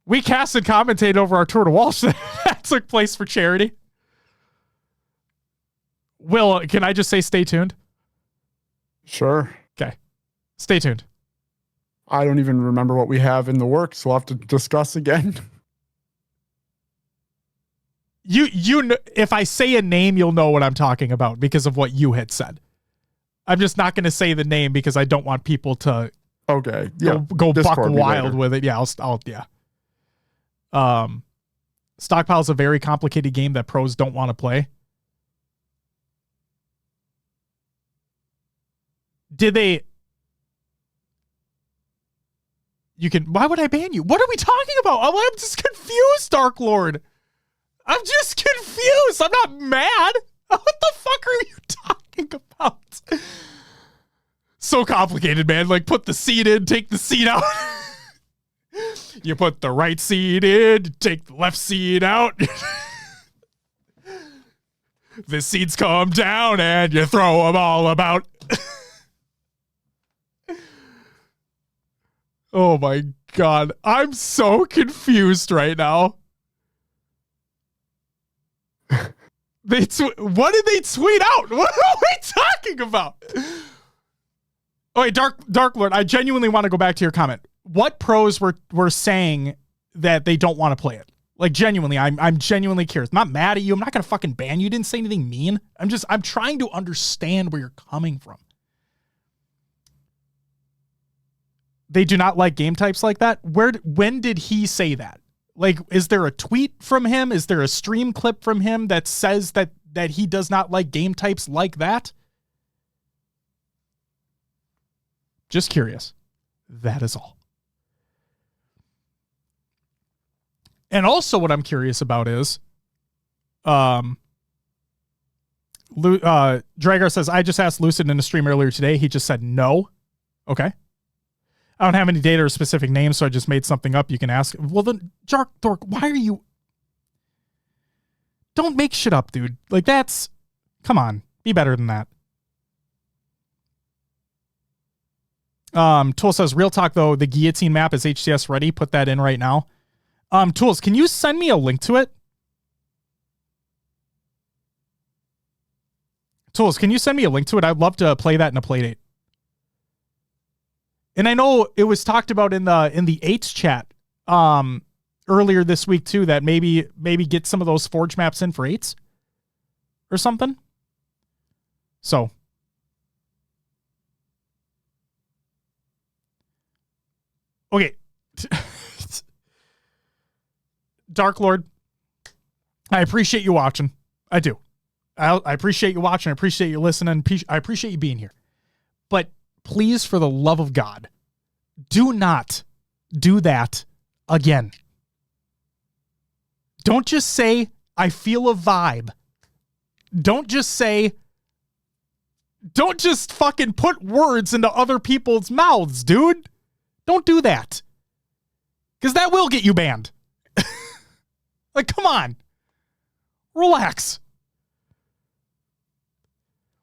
We cast and commentated over our Tour de Walsh that took place for charity. Will, can I just say stay tuned? Sure. Okay. Stay tuned. I don't even remember what we have in the works. We'll have to discuss again. You know, if I say a name, you'll know what I'm talking about because of what you had said. I'm just not going to say the name because I don't want people to go buck wild with it. Yeah, I'll yeah. Stockpile's a very complicated game that pros don't want to play. Did they? Why would I ban you? What are we talking about? I'm just confused, Dark Lord. I'm just confused. I'm not mad. What the fuck are you talking about? So complicated, man. Like, put the seed in, take the seed out. You put the right seed in, take the left seed out. The seeds come down and you throw them all about. Oh my God. I'm so confused right now. What did they tweet out? What are we talking about? Oh, wait, Dark Lord, I genuinely want to go back to your comment. What pros were saying that they don't want to play it? Like, genuinely, I'm genuinely curious. I'm not mad at you. I'm not going to fucking ban you. You didn't say anything mean. I'm trying to understand where you're coming from. They do not like game types like that. When did he say that? Like, is there a tweet from him? Is there a stream clip from him that says that he does not like game types like that? Just curious. That is all. And also what I'm curious about is, Dragar says, I just asked Lucid in a stream earlier today. He just said no. Okay. I don't have any data or specific names, so I just made something up. You can ask. Well, then, Dark, why are you... Don't make shit up, dude. Like, that's... Come on. Be better than that. Tool says, real talk, though, the guillotine map is HCS ready. Put that in right now. Tools, can you send me a link to it? Tools, can you send me a link to it? I'd love to play that in a playdate. And I know it was talked about in the 8s chat earlier this week too, that maybe get some of those Forge maps in for 8s or something. So okay. Dark Lord, I appreciate you watching. I do. I appreciate you watching. I appreciate you listening. I appreciate you being here. But please, for the love of God, do not do that again. Don't just say, I feel a vibe. Don't just fucking put words into other people's mouths, dude. Don't do that. Because that will get you banned. Like, come on. Relax.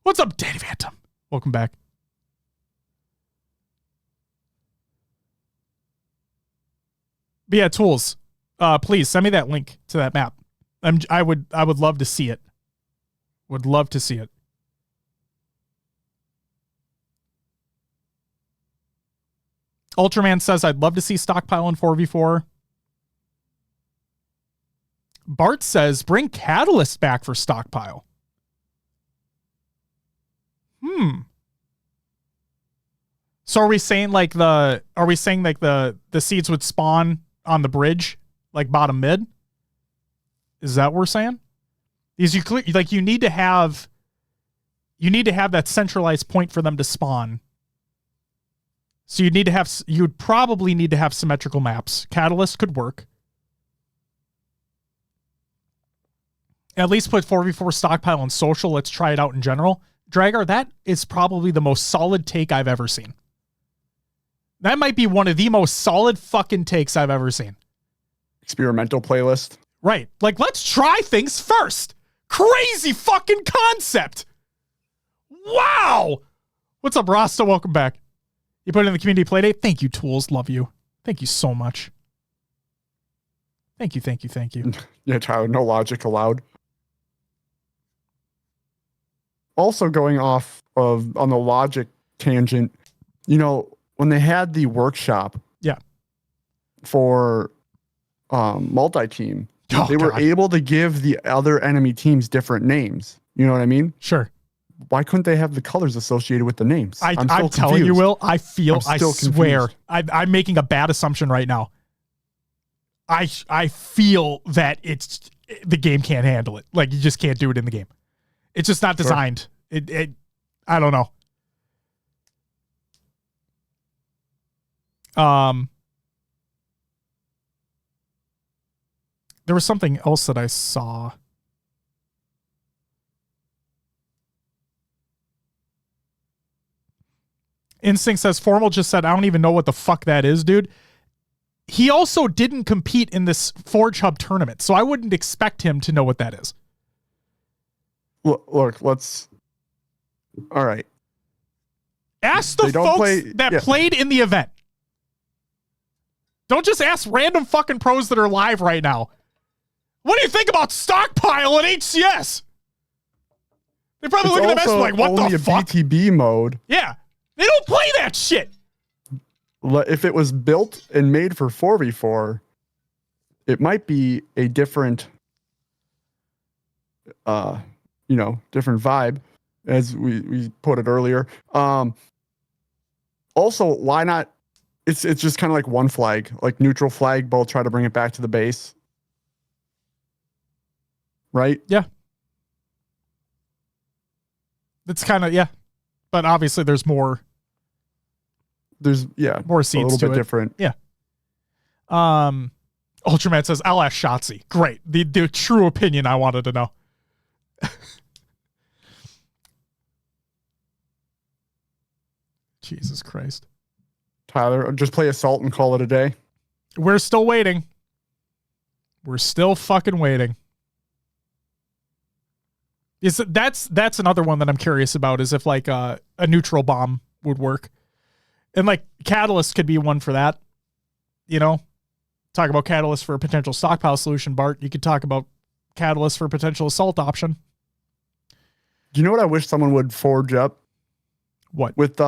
What's up, Danny Phantom? Welcome back. But yeah, Tools, please send me that link to that map. I would love to see it. Would love to see it. Ultraman says, I'd love to see Stockpile in 4v4. Bart says, bring Catalyst back for Stockpile. So are we saying like the seeds would spawn on the bridge, like bottom mid? Is that what we're saying? You need to have that centralized point for them to spawn. So you'd probably need to have symmetrical maps. Catalyst could work. At least put 4v4 Stockpile on social. Let's try it out in general. Dragar, that is probably the most solid take I've ever seen. That might be one of the most solid fucking takes I've ever seen. Experimental playlist. Right. Like, let's try things first. Crazy fucking concept. Wow. What's up, Rasta? Welcome back. You put it in the community playdate. Thank you, Tools. Love you. Thank you so much. Thank you. Yeah, Tyler, no logic allowed. Also going off on the logic tangent, when they had the workshop for multi-team, they were able to give the other enemy teams different names. You know what I mean? Sure. Why couldn't they have the colors associated with the names? I'm telling you, Will, I swear, I'm making a bad assumption right now. I feel that the game can't handle it. Like, you just can't do it in the game. It's just not designed. Sure. I don't know. There was something else that I saw. Instinct says, Formal just said, I don't even know what the fuck that is, dude. He also didn't compete in this Forge Hub tournament, so I wouldn't expect him to know what that is. Look, all right. Ask the folks that played in the event. Don't just ask random fucking pros that are live right now. What do you think about Stockpile at HCS? They're probably looking at the message like, what the fuck? BTB mode. Yeah. They don't play that shit. If it was built and made for 4v4, it might be a different, different vibe, as we put it earlier. Also, why not? It's just kind of like one flag, like neutral flag. Both try to bring it back to the base, right? Yeah. It's kind of but obviously there's more. There's more seeds a little to bit it. Different. Yeah. Ultraman says, I'll ask Shotzi. Great. The true opinion I wanted to know. Jesus Christ. Tyler, just play Assault and call it a day. We're still waiting. We're still fucking waiting. That's another one that I'm curious about, is if like a neutral bomb would work. And like Catalyst could be one for that. Talk about Catalyst for a potential stockpile solution, Bart. You could talk about Catalyst for a potential assault option. Do you know what I wish someone would forge up? What? With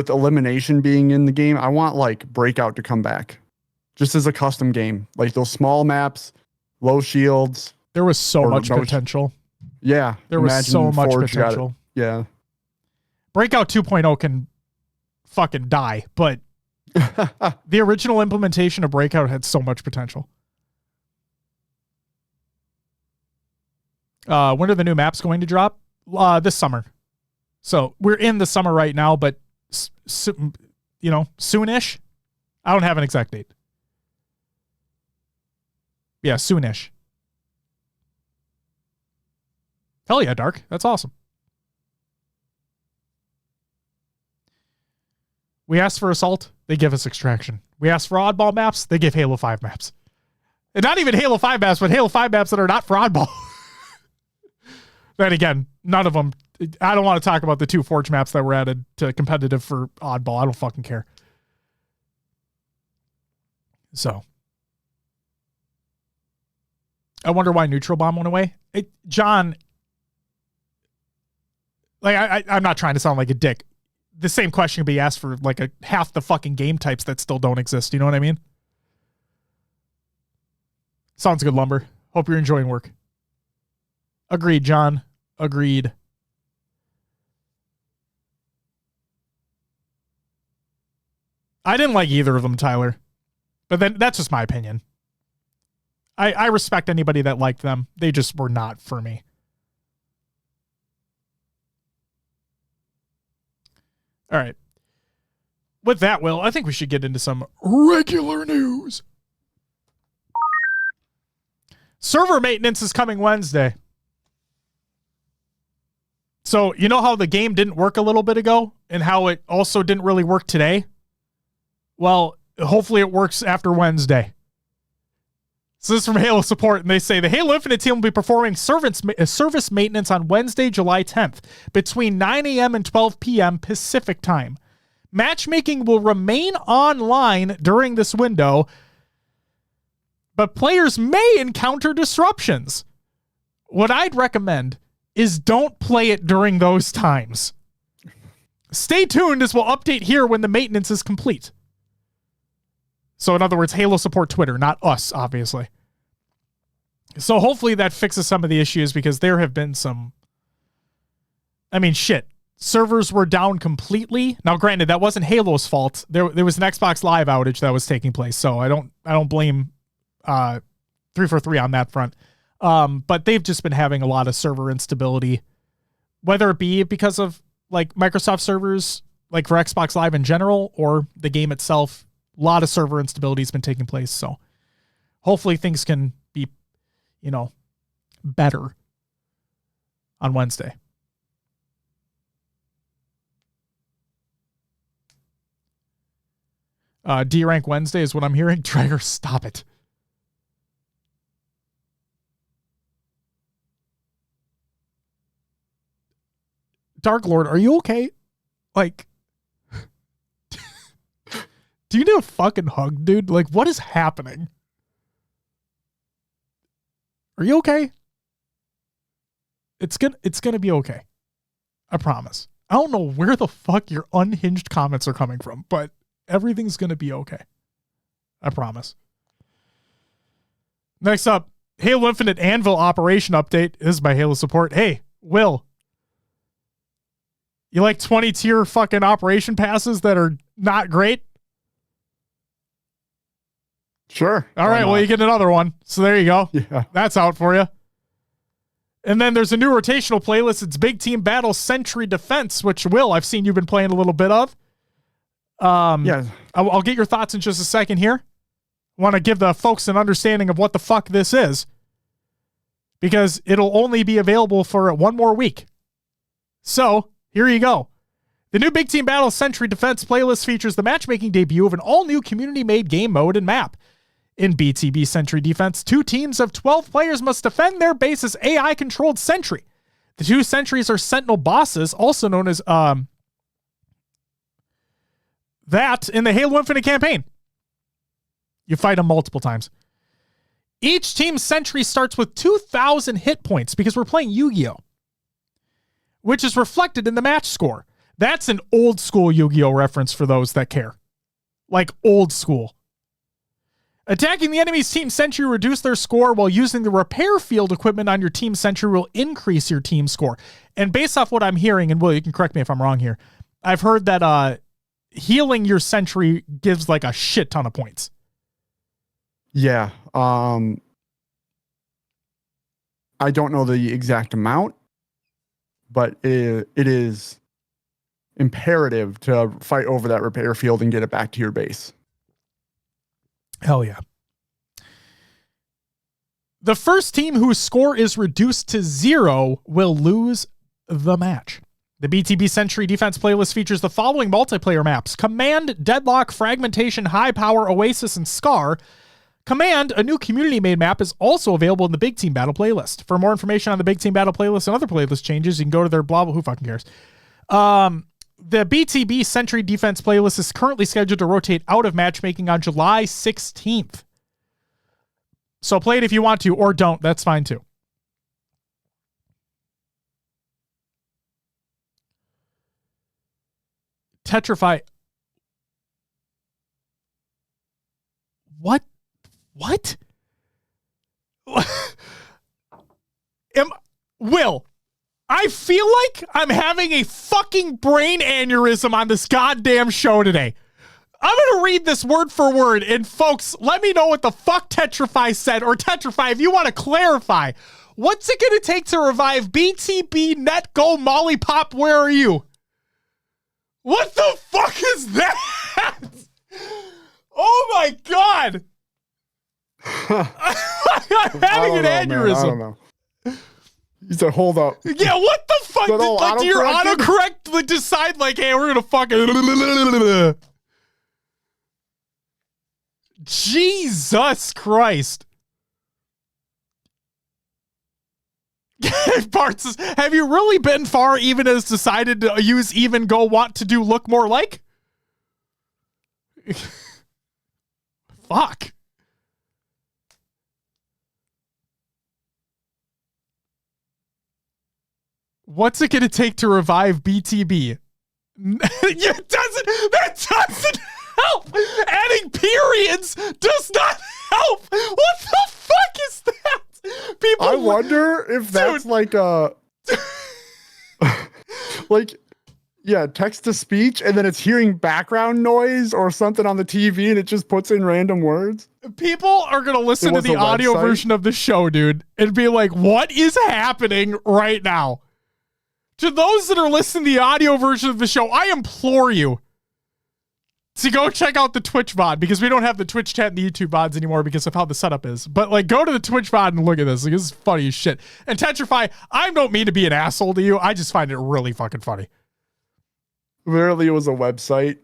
elimination being in the game, I want like Breakout to come back. Just as a custom game. Like those small maps, low shields. There was so much potential. Yeah. There was so much potential. Yeah. Breakout 2.0 can fucking die, but the original implementation of Breakout had so much potential. When are the new maps going to drop? This summer. So we're in the summer right now, but soonish. I don't have an exact date. Yeah, soonish. Hell yeah, Dark. That's awesome. We asked for Assault, they give us Extraction. We asked for Oddball maps, they give Halo 5 maps. And not even Halo 5 maps, but Halo 5 maps that are not for Oddball. Then again, none of them. I don't want to talk about the 2 Forge maps that were added to competitive for Oddball. I don't fucking care. So. I wonder why Neutral Bomb went away. John, like I'm not trying to sound like a dick. The same question could be asked for like half the fucking game types that still don't exist. You know what I mean? Sounds good, Lumber. Hope you're enjoying work. Agreed, John. Agreed. I didn't like either of them, Tyler. But then that's just my opinion. I respect anybody that liked them. They just were not for me. All right. With that, Will, I think we should get into some regular news. Server maintenance is coming Wednesday. So, you know how the game didn't work a little bit ago and how it also didn't really work today? Well, hopefully it works after Wednesday. So this is from Halo Support, and they say the Halo Infinite team will be performing service maintenance on Wednesday, July 10th, between 9 a.m. and 12 p.m. Pacific time. Matchmaking will remain online during this window, but players may encounter disruptions. What I'd recommend is don't play it during those times. Stay tuned as we'll update here when the maintenance is complete. So in other words, Halo Support Twitter, not us, obviously. So hopefully that fixes some of the issues because there have been some... I mean, shit. Servers were down completely. Now, granted, that wasn't Halo's fault. There was an Xbox Live outage that was taking place, so I don't blame 343 on that front. But they've just been having a lot of server instability, whether it be because of like Microsoft servers, like for Xbox Live in general, or the game itself. A lot of server instability has been taking place, so hopefully things can be, better on Wednesday. D-Rank Wednesday is what I'm hearing. Traeger, stop it. Dark Lord, are you okay? Like... Do you need a fucking hug, dude? Like, what is happening? Are you okay? It's gonna be okay. I promise. I don't know where the fuck your unhinged comments are coming from, but everything's gonna be okay. I promise. Next up, Halo Infinite Anvil Operation Update. This is by Halo Support. Hey, Will. You like 20-tier fucking operation passes that are not great? Sure. All right. Well, you get another one. So there you go. Yeah. That's out for you. And then there's a new rotational playlist. It's Big Team Battle Sentry Defense, which, Will, I've seen you've been playing a little bit of. Yeah. I'll get your thoughts in just a second here. I want to give the folks an understanding of what the fuck this is, because it'll only be available for 1 more week. So here you go. The new Big Team Battle Sentry Defense playlist features the matchmaking debut of an all-new community-made game mode and map. In BTB Sentry Defense, 2 teams of 12 players must defend their base's AI-controlled sentry. The 2 sentries are Sentinel bosses, also known as that in the Halo Infinite campaign. You fight them multiple times. Each team's sentry starts with 2,000 hit points because we're playing Yu-Gi-Oh! which is reflected in the match score. That's an old school Yu-Gi-Oh reference for those that care. Like old school. Attacking the enemy's team sentry will reduce their score, while using the repair field equipment on your team sentry will increase your team score. And based off what I'm hearing, and Will, you can correct me if I'm wrong here, I've heard that healing your sentry gives like a shit ton of points. Yeah. I don't know the exact amount, but it is imperative to fight over that repair field and get it back to your base. Hell yeah. The first team whose score is reduced to 0 will lose the match. The BTB Sentry Defense playlist features the following multiplayer maps: Command, Deadlock, Fragmentation, High Power, Oasis, and Scar. Command, a new community-made map, is also available in the Big Team Battle playlist. For more information on the Big Team Battle playlist and other playlist changes, you can go to their blah, blah, who fucking cares. The BTB Sentry Defense playlist is currently scheduled to rotate out of matchmaking on July 16th. So play it if you want to, or don't. That's fine too. Tetrify. What? Will, I feel like I'm having a fucking brain aneurysm on this goddamn show today. I'm going to read this word for word, and folks, let me know what the fuck Tetrify said, or Tetrify, if you want to clarify. What's it going to take to revive BTB Net Go Molly Pop? Where are you? What the fuck is that? Oh my God. I'm having an aneurysm. I don't know. He said, hold up. Yeah, what the fuck? Did your autocorrect like, decide, like, hey, we're going to fucking... Jesus Christ. Bart says, have you really been far even as decided to use even go want to do look more like? Fuck. What's it going to take to revive BTB? That doesn't help. Adding periods does not help. What the fuck is that? People, I wonder if that's like a like, yeah, text to speech, and then it's hearing background noise or something on the TV, and it just puts in random words. People are gonna listen to the audio version of the show, dude, and be like, "What is happening right now?" To those that are listening to the audio version of the show, I implore you to go check out the Twitch VOD, because we don't have the Twitch chat and the YouTube VODs anymore because of how the setup is. But like, go to the Twitch VOD and look at this. Like, this is funny as shit. And Tetrify, I don't mean to be an asshole to you. I just find it really fucking funny. Literally, it was a website.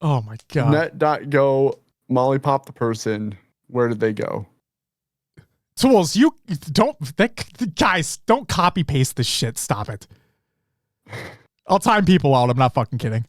Oh my God. Net.go, Molly Pop the person. Where did they go? Tools, you don't, guys, don't copy paste this shit. Stop it. I'll time people out. I'm not fucking kidding.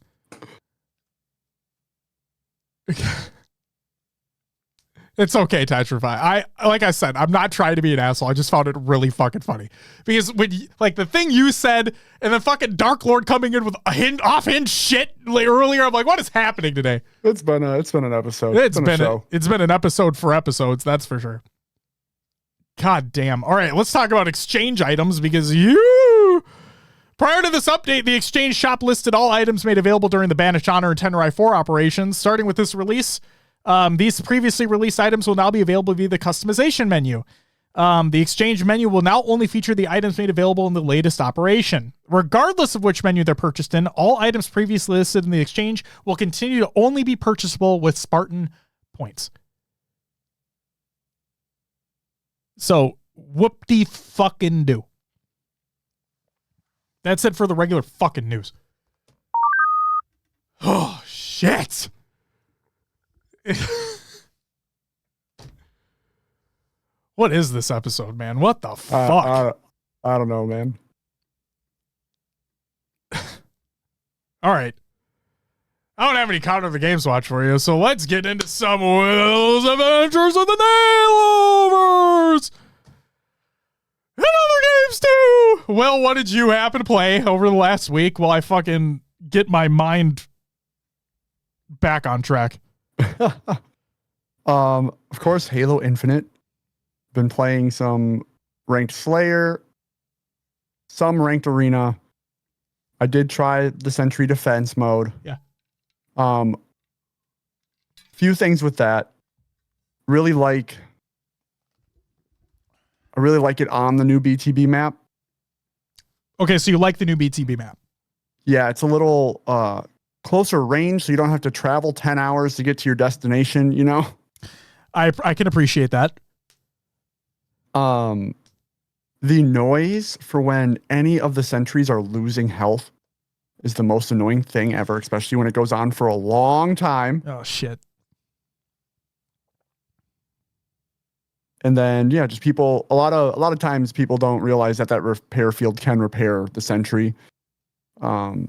It's okay, Tetrify. Like I said, I'm not trying to be an asshole. I just found it really fucking funny because when like the thing you said, and then fucking Dark Lord coming in with offhand shit like, earlier, I'm like, what is happening today? It's been an episode. It's been an episode for episodes. That's for sure. God damn. All right, let's talk about exchange items, because prior to this update, the exchange shop listed all items made available during the Banished Honor and Tenrai 4 operations. Starting with this release, these previously released items will now be available via the customization menu. The exchange menu will now only feature the items made available in the latest operation. Regardless of which menu they're purchased in, all items previously listed in the exchange will continue to only be purchasable with Spartan points. So, whoop-de-fucking-do. That's it for the regular fucking news. Oh, shit. What is this episode, man? What the fuck? I don't know, man. All right. I don't have any Counter the Games watch for you, so let's get into some Will's Adventures of the Nailovers. Another Stu! Well, what did you happen to play over the last week while I fucking get my mind back on track? Of course, Halo Infinite. Been playing some ranked Slayer, some ranked Arena. I did try the Sentry Defense mode. Yeah. Few things with that. I really like it on the new BTB map. Okay, so you like the new BTB map? Yeah, it's a little closer range, so you don't have to travel 10 hours to get to your destination, you know? I can appreciate that. The noise for when any of the sentries are losing health is the most annoying thing ever, especially when it goes on for a long time. Oh, shit. And then, yeah, just people, a lot of times people don't realize that repair field can repair the sentry. So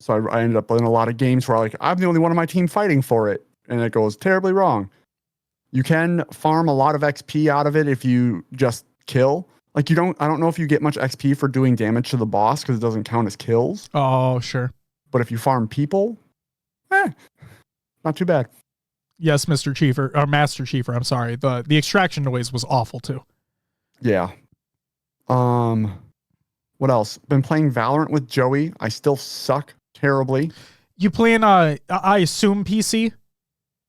I ended up in a lot of games where I'm the only one on my team fighting for it, and it goes terribly wrong. You can farm a lot of XP out of it if you just kill. I don't know if you get much XP for doing damage to the boss because it doesn't count as kills. Oh, sure. But if you farm people, not too bad. Yes, Mr. Chiefer, or Master Chiefer, I'm sorry. The extraction noise was awful too. Yeah. What else? Been playing Valorant with Joey. I still suck terribly. You playing I assume PC?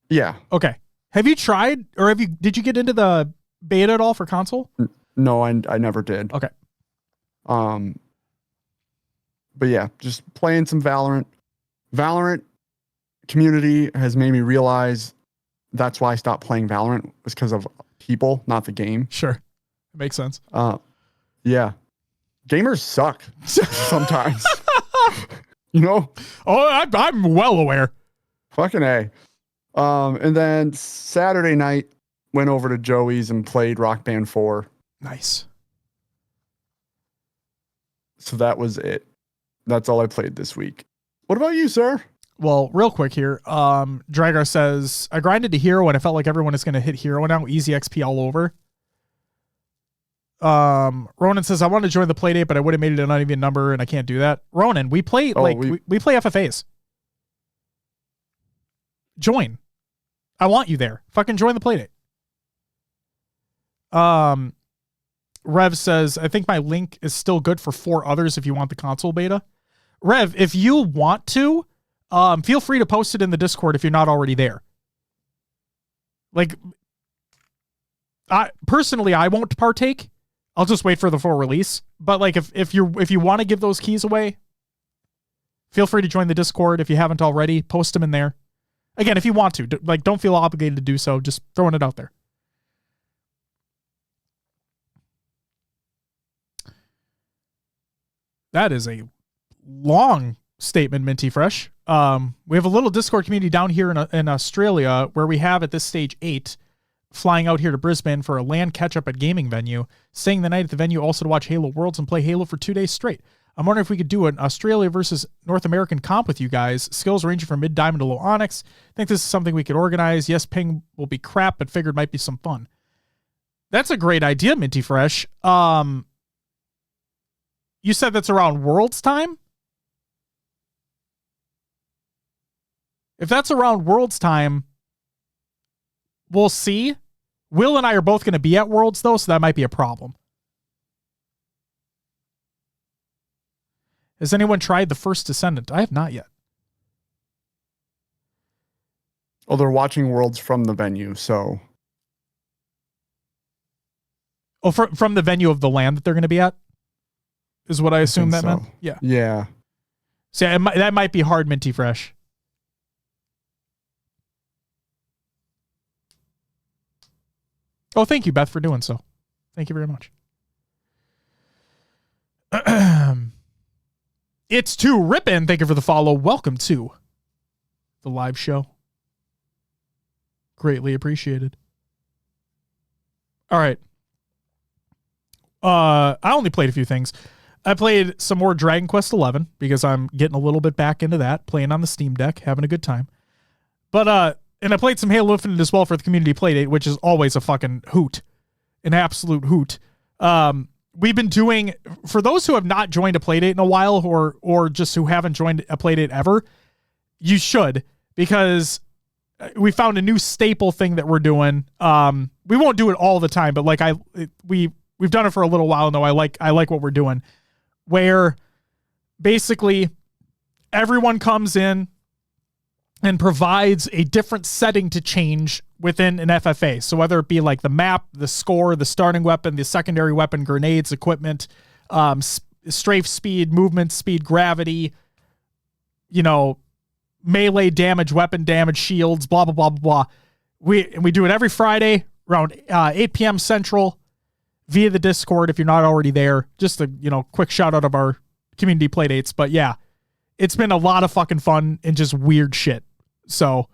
Yeah. Okay. Have you tried, or did you get into the beta at all for console? No, I never did. Okay. But yeah, just playing some Valorant. Valorant community has made me realize that's why I stopped playing Valorant, was because of people, not the game. Sure. Makes sense. Yeah. Gamers suck sometimes. You know? Oh, I'm well aware. Fucking A. And then Saturday night, went over to Joey's and played Rock Band 4. Nice. So that was it. That's all I played this week. What about you, sir? Well, real quick here. Dragar says, I grinded to hero and I felt like everyone is going to hit hero now. Easy XP all over. Ronan says, I wanted to join the play date, but I would have made it an uneven number and I can't do that. Ronan, we play we play FFAs. Join. I want you there. Fucking join the play date. Rev says, I think my link is still good for 4 others if you want the console beta. Rev, if you want to, feel free to post it in the Discord if you're not already there. Like, I won't partake. I'll just wait for the full release. But like, if you want to give those keys away, feel free to join the Discord if you haven't already. Post them in there. Again, if you want to, like, don't feel obligated to do so. Just throwing it out there. That is a long statement, Minty Fresh. We have a little Discord community down here in Australia where we have at this stage 8 flying out here to Brisbane for a LAN catch-up at gaming venue, staying the night at the venue also to watch Halo Worlds and play Halo for 2 days straight. I'm wondering if we could do an Australia versus North American comp with you guys. Skills ranging from mid-diamond to low onyx. Think this is something we could organize. Yes, ping will be crap, but figured might be some fun. That's a great idea, Minty Fresh. You said that's around Worlds time? If that's around Worlds time, we'll see. Will and I are both going to be at Worlds, though, so that might be a problem. Has anyone tried the First Descendant? I have not yet. Oh, they're watching Worlds from the venue, so... Oh, from the venue of the land that they're going to be at? Is what I assume that meant? Yeah. Yeah. So that might be hard, Minty Fresh. Oh, thank you, Beth, for doing so. Thank you very much. It's too rippin'. Thank you for the follow. Welcome to the live show. Greatly appreciated. All right. I only played a few things. I played some more Dragon Quest XI because I'm getting a little bit back into that, playing on the Steam Deck, having a good time. But and I played some Halo Infinite as well for the community playdate, which is always a fucking hoot, an absolute hoot. we've been doing, for those who have not joined a Playdate in a while, or just who haven't joined a Playdate ever, you should, because we found a new staple thing that we're doing. We won't do it all the time, but like we've done it for a little while now. I like what we're doing, where basically everyone comes in and provides a different setting to change within an FFA. So whether it be like the map, the score, the starting weapon, the secondary weapon, grenades, equipment, strafe speed, movement speed, gravity, melee damage, weapon damage, shields, blah, blah, blah, blah, blah. We do it every Friday around 8 p.m. Central via the Discord if you're not already there. Just a quick shout out of our community playdates. But yeah, it's been a lot of fucking fun and just weird shit. So,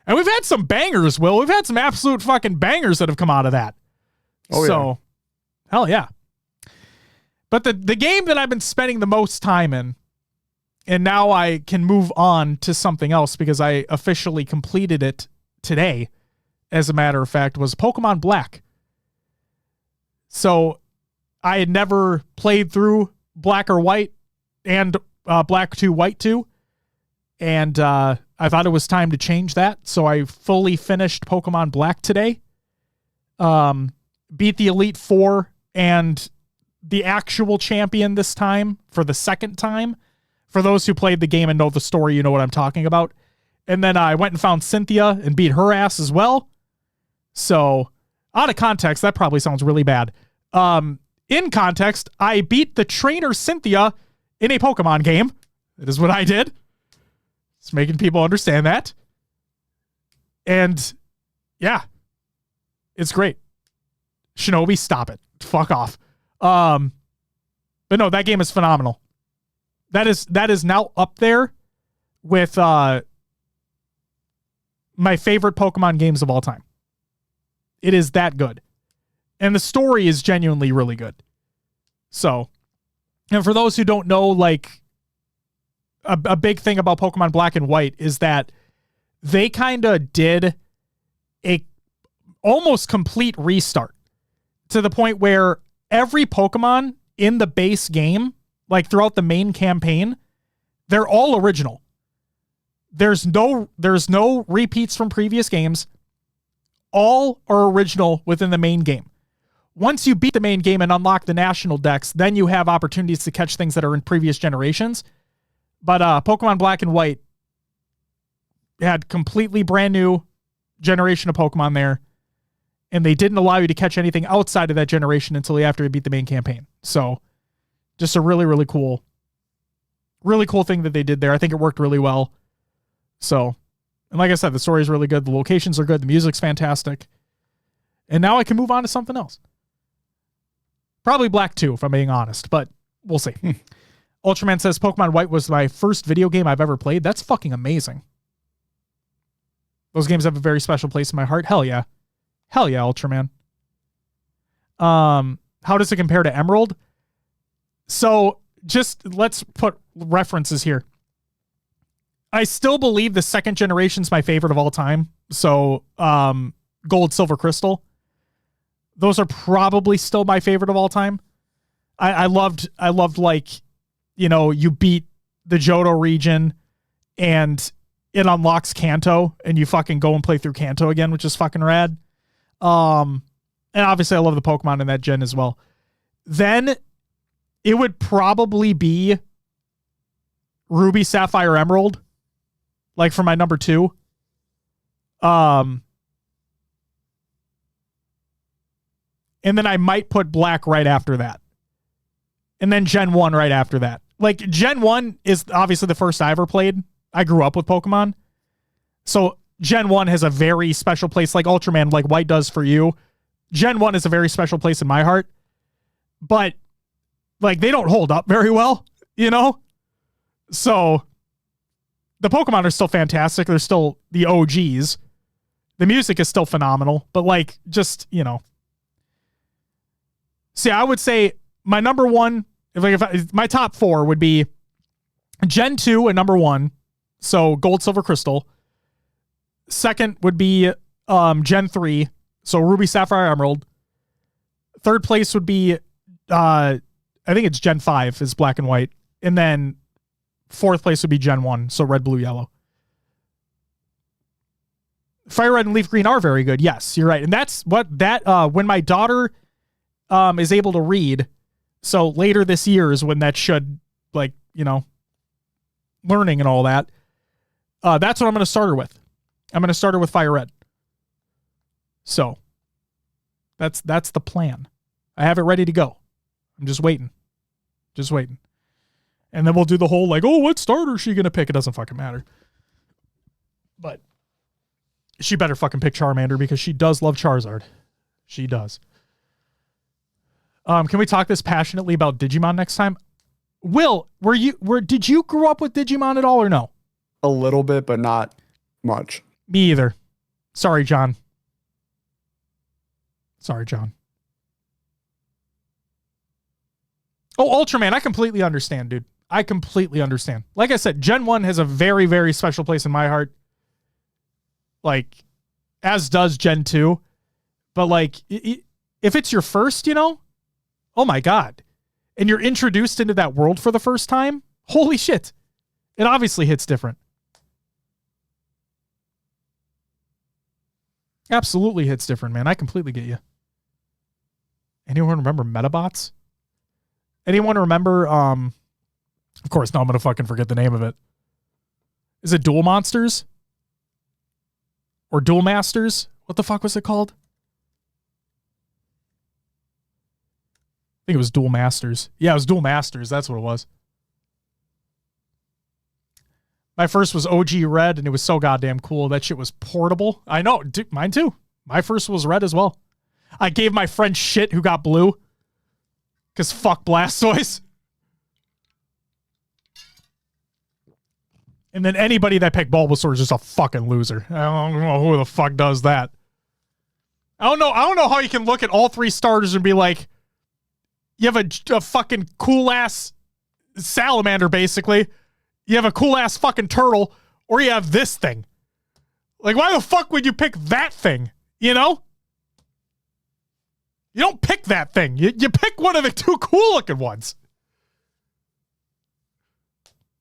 and we've had some bangers, Will. We've had some absolute fucking bangers that have come out of that. Oh, so, yeah. Hell yeah. But the game that I've been spending the most time in, and now I can move on to something else because I officially completed it today, as a matter of fact, was Pokemon Black. So I had never played through Black or White and Black 2, White 2. And I thought it was time to change that. So I fully finished Pokemon Black today. Beat the Elite Four and the actual champion this time for the second time. For those who played the game and know the story, you know what I'm talking about. And then I went and found Cynthia and beat her ass as well. So out of context, that probably sounds really bad. In context, I beat the trainer Cynthia in a Pokemon game. That is what I did. It's making people understand that. And yeah, it's great. Shinobi, stop it. Fuck off. But no, that game is phenomenal. That is now up there with my favorite Pokemon games of all time. It is that good. And the story is genuinely really good. So, and for those who don't know, like, a big thing about Pokemon Black and White is that they kind of did a almost complete restart to the point where every Pokemon in the base game, like throughout the main campaign, they're all original. There's no repeats from previous games. All are original within the main game. Once you beat the main game and unlock the national decks, then you have opportunities to catch things that are in previous generations. But Pokemon Black and White had completely brand new generation of Pokemon there, and they didn't allow you to catch anything outside of that generation until after you beat the main campaign. So just a really, really cool thing that they did there. I think it worked really well. So, and like I said, the story is really good. The locations are good. The music's fantastic. And now I can move on to something else. Probably Black 2, if I'm being honest, but we'll see. Ultraman says, Pokemon White was my first video game I've ever played. That's fucking amazing. Those games have a very special place in my heart. Hell yeah. Hell yeah, Ultraman. How does it compare to Emerald? So just let's put references here. I still believe the second generation's my favorite of all time. So Gold, Silver, Crystal. Those are probably still my favorite of all time. I loved like, you beat the Johto region and it unlocks Kanto and you fucking go and play through Kanto again, which is fucking rad. And obviously I love the Pokemon in that gen as well. Then it would probably be Ruby, Sapphire, Emerald, like for my number 2. And then I might put Black right after that. And then Gen 1 right after that. Like, Gen 1 is obviously the first I ever played. I grew up with Pokemon. So Gen 1 has a very special place, like Ultraman, like White does for you. Gen 1 is a very special place in my heart. But, like, they don't hold up very well, So the Pokemon are still fantastic. They're still the OGs. The music is still phenomenal. But, like, just, See, I would say my number 1, my top 4 would be Gen 2 at number 1. So Gold, Silver, Crystal. Second would be Gen 3. So Ruby, Sapphire, Emerald. Third place would be I think it's Gen 5 is black and white. And then 4th place would be Gen 1, so red, blue, yellow. Fire red and leaf green are very good. Yes, you're right. And that's what when my daughter is able to read, so later this year is when that should, like, you know, learning and all that. That's what I'm going to start her with. I'm going to start her with fire red. So that's the plan. I have it ready to go. I'm just waiting. And then we'll do the whole, like, oh, what starter is she going to pick? It doesn't fucking matter. But she better fucking pick Charmander because she does love Charizard. She does. Can we talk this passionately about Digimon next time? Will, did you grow up with Digimon at all or no? A little bit, but not much. Me either. Sorry, John. Oh, Ultraman, I completely understand, dude. I completely understand. Like I said, Gen 1 has a very, very special place in my heart. Like, as does Gen 2. But, like, if it's your first, you know, oh my God. And you're introduced into that world for the first time, holy shit. It obviously hits different. Absolutely hits different, man. I completely get you. Anyone remember Metabots? Anyone remember, of course, now I'm going to fucking forget the name of it. Is it Duel Monsters? Or Duel Masters? What the fuck was it called? I think it was Duel Masters. Yeah, it was Duel Masters. That's what it was. My first was OG Red, and it was so goddamn cool. That shit was portable. I know. Dude, mine too. My first was Red as well. I gave my friend shit who got blue. Because fuck Blastoise. And then anybody that picked Bulbasaur is just a fucking loser. I don't know who the fuck does that. I don't know how you can look at all three starters and be like, you have a fucking cool-ass salamander, basically. You have a cool-ass fucking turtle, or you have this thing. Like, why the fuck would you pick that thing? You know? You don't pick that thing. You pick one of the two cool-looking ones.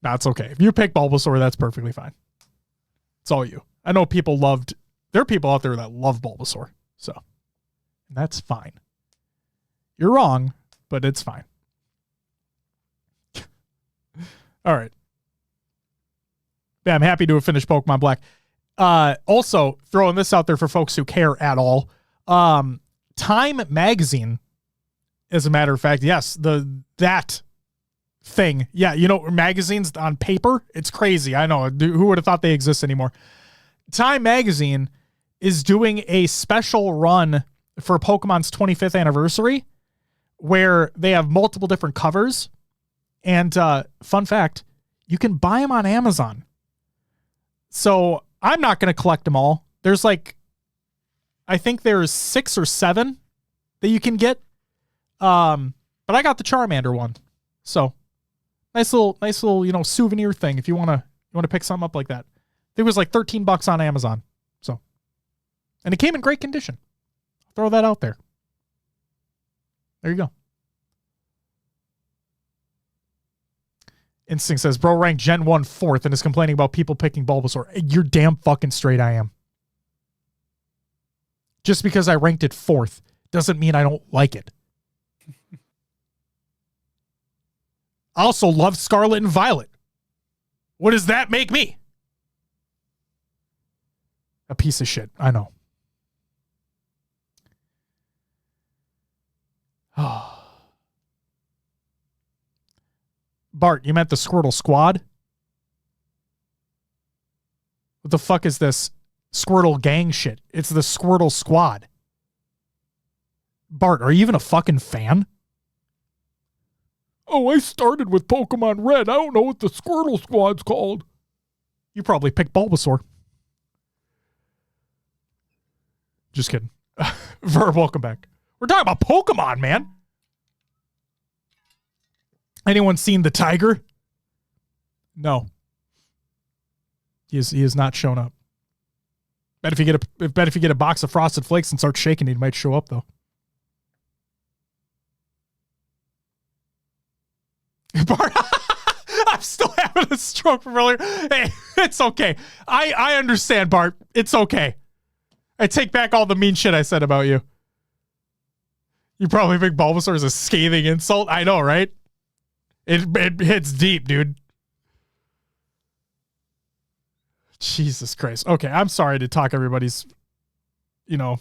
That's okay. If you pick Bulbasaur, that's perfectly fine. It's all you. I know there are people out there that love Bulbasaur. So, that's fine. You're wrong, but it's fine. All right. Yeah, I'm happy to have finished Pokemon Black. Also, throwing this out there for folks who care at all. Time Magazine, as a matter of fact, yes, that thing. Yeah, you know, magazines on paper, it's crazy. I know. Who would have thought they exist anymore? Time Magazine is doing a special run for Pokemon's 25th anniversary where they have multiple different covers. And fun fact, you can buy them on Amazon. So I'm not going to collect them all. There's I think there's 6 or 7 that you can get. But I got the Charmander one. So nice little, you know, souvenir thing if you want to pick something up like that. It was like $13 on Amazon. So, and it came in great condition. Throw that out there. There you go. Instinct says, bro ranked Gen 1 4th and is complaining about people picking Bulbasaur. You're damn fucking straight I am. Just because I ranked it 4th doesn't mean I don't like it. I also love Scarlet and Violet. What does that make me? A piece of shit. I know. Bart, you meant the Squirtle Squad? What the fuck is this Squirtle gang shit? It's the Squirtle Squad. Bart, are you even a fucking fan? Oh, I started with Pokemon Red. I don't know what the Squirtle Squad's called. You probably picked Bulbasaur. Just kidding. Verb, welcome back. We're talking about Pokemon, man. Anyone seen the tiger? No. He has not shown up. Bet if you get a box of Frosted Flakes and start shaking, he might show up though. Bart, I'm still having a stroke from earlier. Hey, it's okay. I understand, Bart. It's okay. I take back all the mean shit I said about you. You probably think Bulbasaur is a scathing insult. I know, right? It hits deep, dude. Jesus Christ. Okay, I'm sorry to talk everybody's, okay.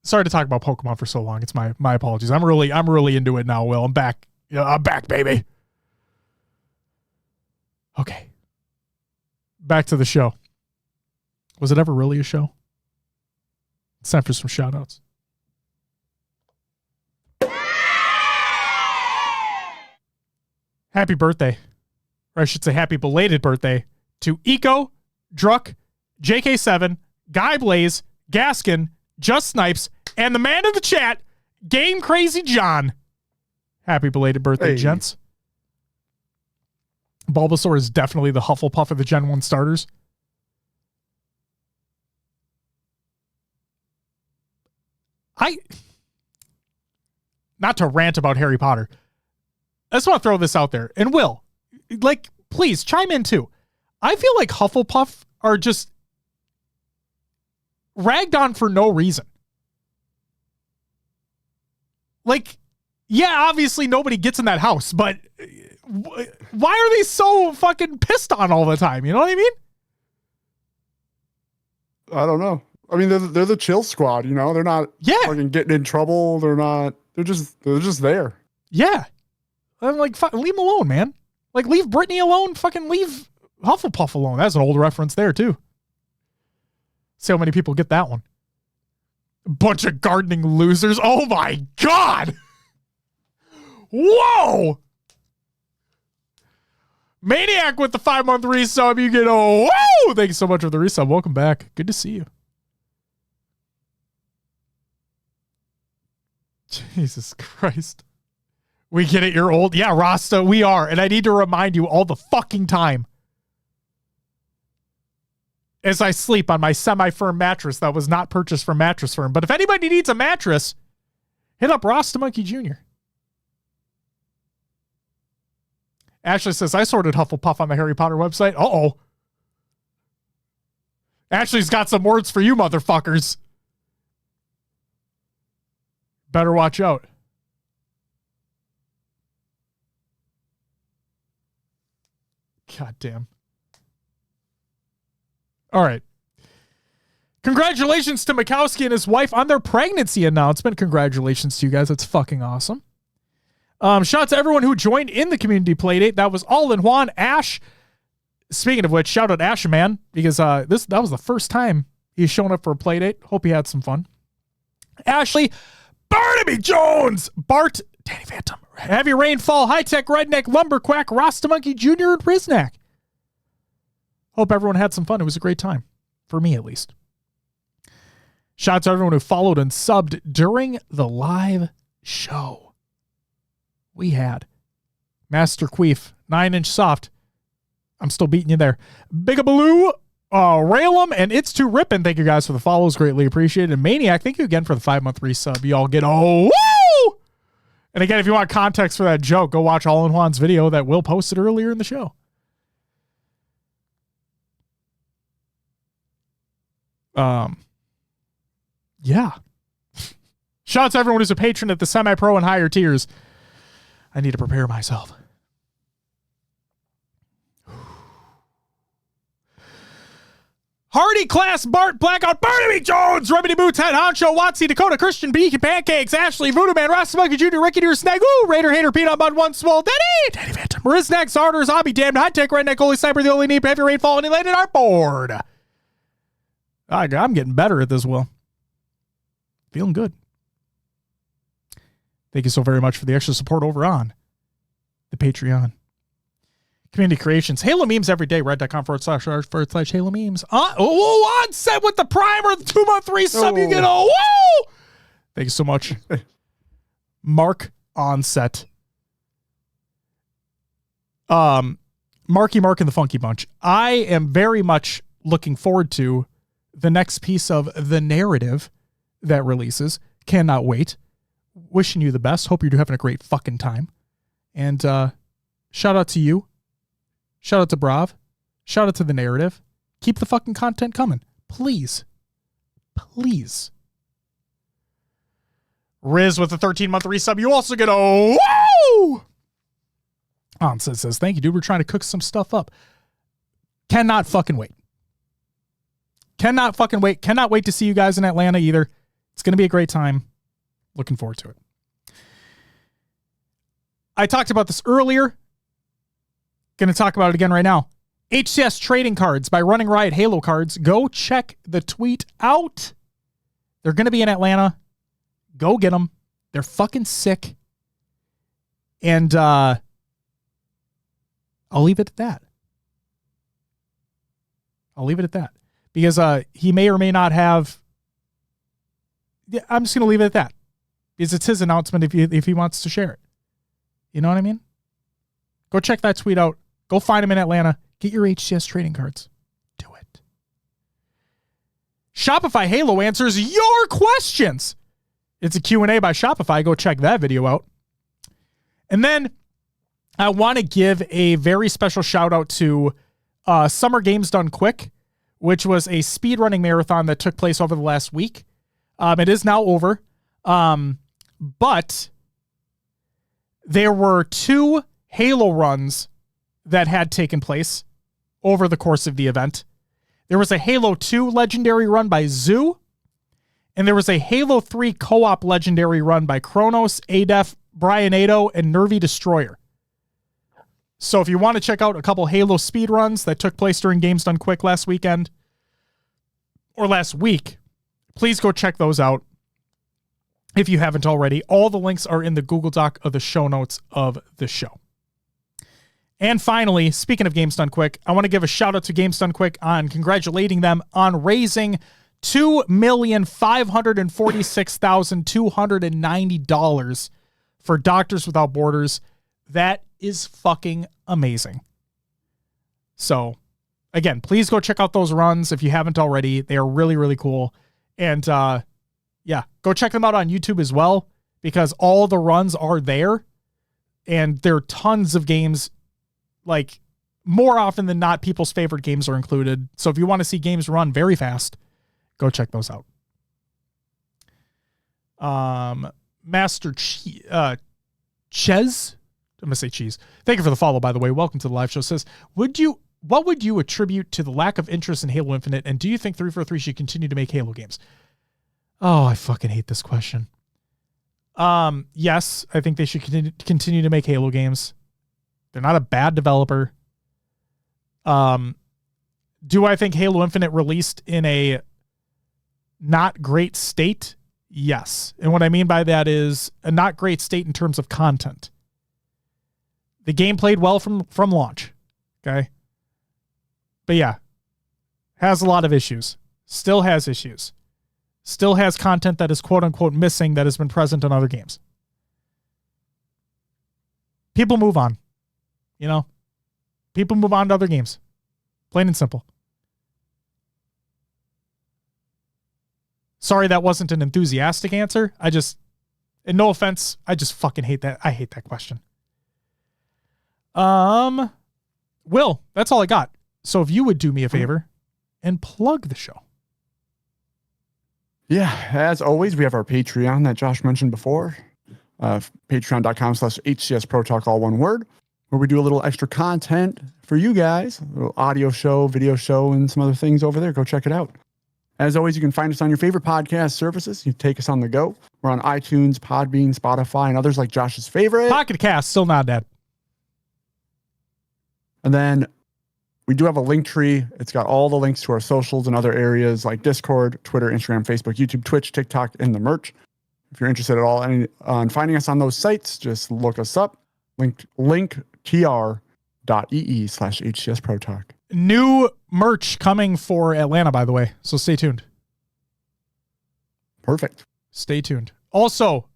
Sorry to talk about Pokemon for so long. It's my apologies. I'm really into it now, Will. I'm back. I'm back, baby. Okay. Back to the show. Was it ever really a show? It's time for some shout-outs. Happy birthday. Or I should say happy belated birthday to Eco, Druck, JK7, Guy Blaze, Gaskin, Just Snipes, and the man in the chat, Game Crazy John. Happy belated birthday, gents. Bulbasaur is definitely the Hufflepuff of the Gen 1 starters. Not to rant about Harry Potter. I just want to throw this out there. And Will, please chime in too. I feel like Hufflepuff are just ragged on for no reason. Yeah, obviously nobody gets in that house, but why are they so fucking pissed on all the time? You know what I mean? I don't know. I mean, they're the chill squad, They're not fucking getting in trouble. They're just there. Yeah. I'm like, leave them alone, man. Leave Brittany alone. Fucking leave Hufflepuff alone. That's an old reference there, too. See how many people get that one. Bunch of gardening losers. Oh, my God. Whoa. Maniac with the 5-month resub. You get whoa. Thank you so much for the resub. Welcome back. Good to see you. Jesus Christ. We get it. You're old. Yeah, Rasta, we are. And I need to remind you all the fucking time as I sleep on my semi-firm mattress that was not purchased from Mattress Firm. But if anybody needs a mattress, hit up Rasta Monkey Jr. Ashley says, I sorted Hufflepuff on the Harry Potter website. Uh-oh. Ashley's got some words for you, motherfuckers. Better watch out. God damn. All right. Congratulations to Mikowski and his wife on their pregnancy announcement. Congratulations to you guys. That's fucking awesome. Shout out to everyone who joined in the community playdate. That was all in Juan, Ash. Speaking of which, shout out Ash, man, because that was the first time he's shown up for a playdate. Hope he had some fun. Ashley, Barnaby Jones, Bart, Danny Phantom, Heavy Rainfall, High Tech Redneck, Lumberquack, Rasta Monkey Jr., and Priznak. Hope everyone had some fun. It was a great time. For me, at least. Shout out to everyone who followed and subbed during the live show. We had Master Queef, 9-inch Soft. I'm still beating you there. Bigabaloo, Railum, and It's Too Rippin'. Thank you guys for the follows. Greatly appreciated. And Maniac, thank you again for the 5-month resub. You all get woo! And again, if you want context for that joke, go watch All in Juan's video that Will posted earlier in the show. Yeah. Shout out to everyone who's a patron at the semi-pro and higher tiers. I need to prepare myself. Hardy, Class, Bart, Blackout, Barnaby Jones, Remedy Boots, Head Honcho, Watsy, Dakota, Christian, Beacon, Pancakes, Ashley, Voodoo Man, Rasta Monkey Jr., Ricky Deer, Snag, Woo, Raider, Hater, Peanut Bud, One Swole, Danny Phantom, Marisnack, Zarder, Zombie, Damned, High Tech, Redneck, Holy Sniper, The Only Need, Heavy Rainfall, and he landed our board. I'm getting better at this, Will. Feeling good. Thank you so very much for the extra support over on the Patreon. Community creations. Halo memes every day. Red.com/Halo memes. Onset with the primer. The 2-month resub. You get woo! Thank you so much. Mark Onset. Marky Mark and the Funky Bunch. I am very much looking forward to the next piece of the narrative that releases. Cannot wait. wishing you the best. Hope you're having a great fucking time. And shout out to you. Shout out to Brav. Shout out to the narrative. Keep the fucking content coming. Please. Please. Riz with a 13-month resub. You also get a woo! Onset says, thank you, dude. We're trying to cook some stuff up. Cannot fucking wait. Cannot fucking wait. Cannot wait to see you guys in Atlanta either. It's going to be a great time. Looking forward to it. I talked about this earlier. Going to talk about it again right now. HCS trading cards by Running Riot Halo cards. Go check the tweet out. They're going to be in Atlanta. Go get them. They're fucking sick. And I'll leave it at that. I'll leave it at that. Because he may or may not have... Yeah, I'm just going to leave it at that. Because it's his announcement if he wants to share it. You know what I mean? Go check that tweet out. Go find him in Atlanta. Get your HCS trading cards. Do it. Shopify Halo answers your questions. It's a Q&A by Shopify. Go check that video out. And then I want to give a very special shout out to Summer Games Done Quick, which was a speedrunning marathon that took place over the last week. It is now over. But there were 2 Halo runs that had taken place over the course of the event. There was a Halo 2 legendary run by Zoo, and there was a Halo 3 co-op legendary run by Kronos, Adef, Brianado, and Nervy Destroyer. So if you want to check out a couple Halo speed runs that took place during Games Done Quick last weekend, or last week, please go check those out if you haven't already. All the links are in the Google Doc of the show notes of the show. And finally, speaking of Games Done Quick, I want to give a shout out to Games Done Quick on congratulating them on raising $2,546,290 for Doctors Without Borders. That is fucking amazing. So, again, please go check out those runs if you haven't already. They are really, really cool. And, yeah, go check them out on YouTube as well, because all the runs are there. And there are tons of games. Like, more often than not, people's favorite games are included. So if you want to see games run very fast, go check those out. Master Ches, I'm going to say cheese. Thank you for the follow, by the way. Welcome to the live show. Says, what would you attribute to the lack of interest in Halo Infinite? And do you think 343 should continue to make Halo games? Oh, I fucking hate this question. Yes, I think they should continue to make Halo games. They're not a bad developer. Do I think Halo Infinite released in a not great state? Yes. And what I mean by that is a not great state in terms of content. The game played well from launch. Okay. But yeah, has a lot of issues. Still has issues. Still has content that is quote unquote missing that has been present in other games. People move on. You know, people move on to other games. Plain and simple. Sorry that wasn't an enthusiastic answer. And no offense, I just fucking hate that. I hate that question. Will, that's all I got. So if you would do me a favor and plug the show. Yeah, as always, we have our Patreon that Josh mentioned before. Patreon.com/HCS Pro Talk, all one word, where we do a little extra content for you guys, a little audio show, video show, and some other things over there. Go check it out. As always, you can find us on your favorite podcast services. You take us on the go. We're on iTunes, Podbean, Spotify, and others like Josh's favorite. Pocket Cast, still not dead. And then we do have a link tree. It's got all the links to our socials and other areas like Discord, Twitter, Instagram, Facebook, YouTube, Twitch, TikTok, and the merch. If you're interested at all in finding us on those sites, just look us up. linktr.ee/HCS Pro Talk. New merch coming for Atlanta, by the way. So stay tuned. Perfect. Stay tuned. Also,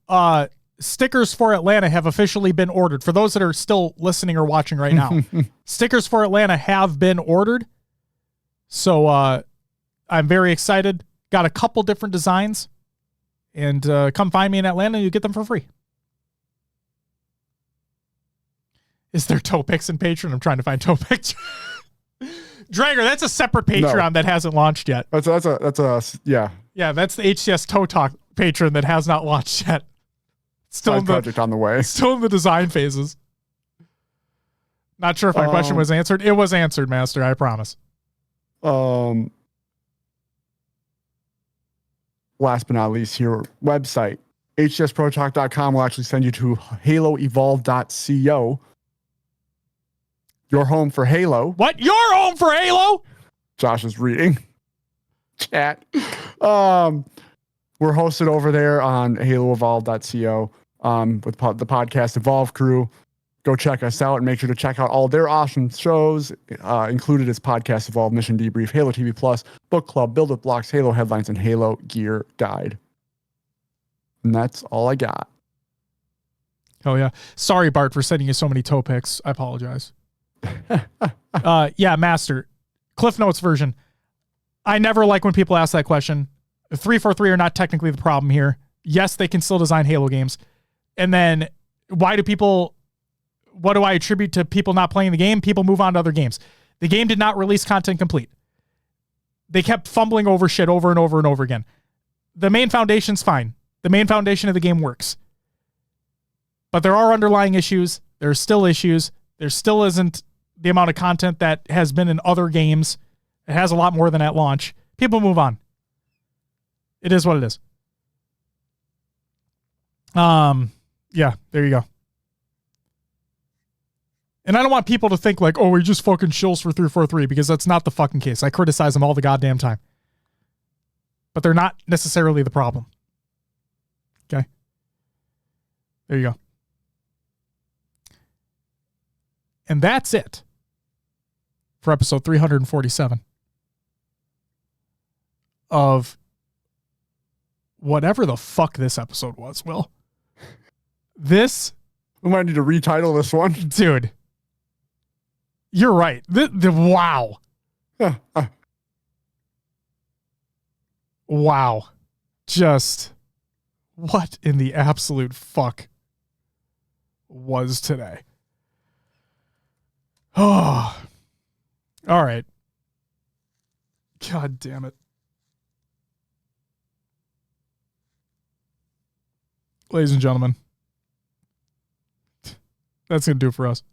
stickers for Atlanta have officially been ordered. For those that are still listening or watching right now, stickers for Atlanta have been ordered. So I'm very excited. Got a couple different designs. And come find me in Atlanta, you get them for free. Is there toe picks in Patreon? I'm trying to find toe picks. Drager, that's a separate Patreon that hasn't launched yet. That's yeah. Yeah, that's the HCS Toe Talk Patreon that has not launched yet. Still in the project on the way. Still in the design phases. Not sure if my question was answered. It was answered, Master. I promise. Last but not least, your website, hcsprotalk.com, will actually send you to haloevolve.co. Your home for Halo. What? Your home for Halo? Josh is reading. Chat. We're hosted over there on haloevolve.co with the podcast Evolve crew. Go check us out and make sure to check out all their awesome shows, included as Podcast Evolve, Mission Debrief, Halo TV Plus, Book Club, Build With Blocks, Halo Headlines, and Halo Gear Guide. And that's all I got. Oh, yeah. Sorry, Bart, for sending you so many toe picks. I apologize. Yeah, Master. Cliff Notes version. I never like when people ask that question. 343 are not technically the problem here. Yes, they can still design Halo games. And then what do I attribute to people not playing the game? People move on to other games. The game did not release content complete. They kept fumbling over shit over and over and over again. The main foundation's fine. The main foundation of the game works. But there are underlying issues. There's still issues. There still isn't the amount of content that has been in other games. It has a lot more than at launch. People move on. It is what it is. Yeah, there you go. And I don't want people to think like, oh, he just fucking shills for 343, because that's not the fucking case. I criticize them all the goddamn time. But they're not necessarily the problem. Okay? There you go. And that's it for episode 347 of whatever the fuck this episode was, Will. This... We might need to retitle this one. Dude. You're right. Wow. Wow. Just what in the absolute fuck was today? Oh. All right. God damn it. Ladies and gentlemen, that's going to do it for us.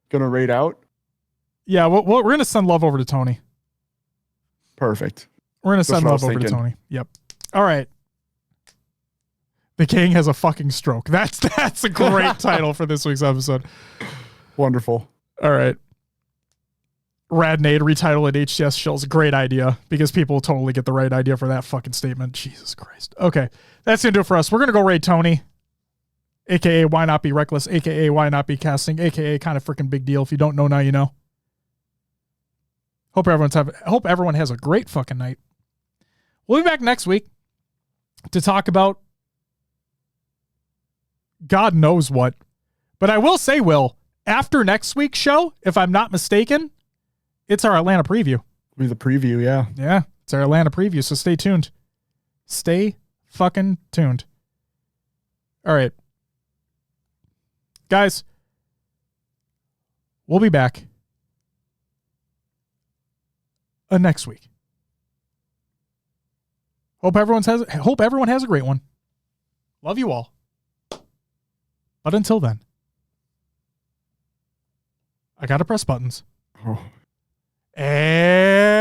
Gonna raid out? Yeah, we're going to send love over to Tony. Perfect. We're going to send love over to Tony. Yep. All right. The King has a fucking stroke. That's a great title for this week's episode. Wonderful. All right. Radnade, retitle it HCS Shill's. Great idea, because people will totally get the right idea for that fucking statement. Jesus Christ. Okay. That's going to do it for us. We're going to go raid Tony. AKA Why Not Be Reckless, AKA Why Not Be Casting, AKA Kind of Freaking Big Deal. If you don't know, now you know. Hope everyone has a great fucking night. We'll be back next week to talk about God knows what. But I will say, Will, after next week's show, if I'm not mistaken, it's our Atlanta preview. Be the preview, yeah. Yeah, it's our Atlanta preview, so stay tuned. Stay fucking tuned. All right. Guys, we'll be back next week. Hope everyone has a great one. Love you all. But until then, I gotta press buttons. Oh. And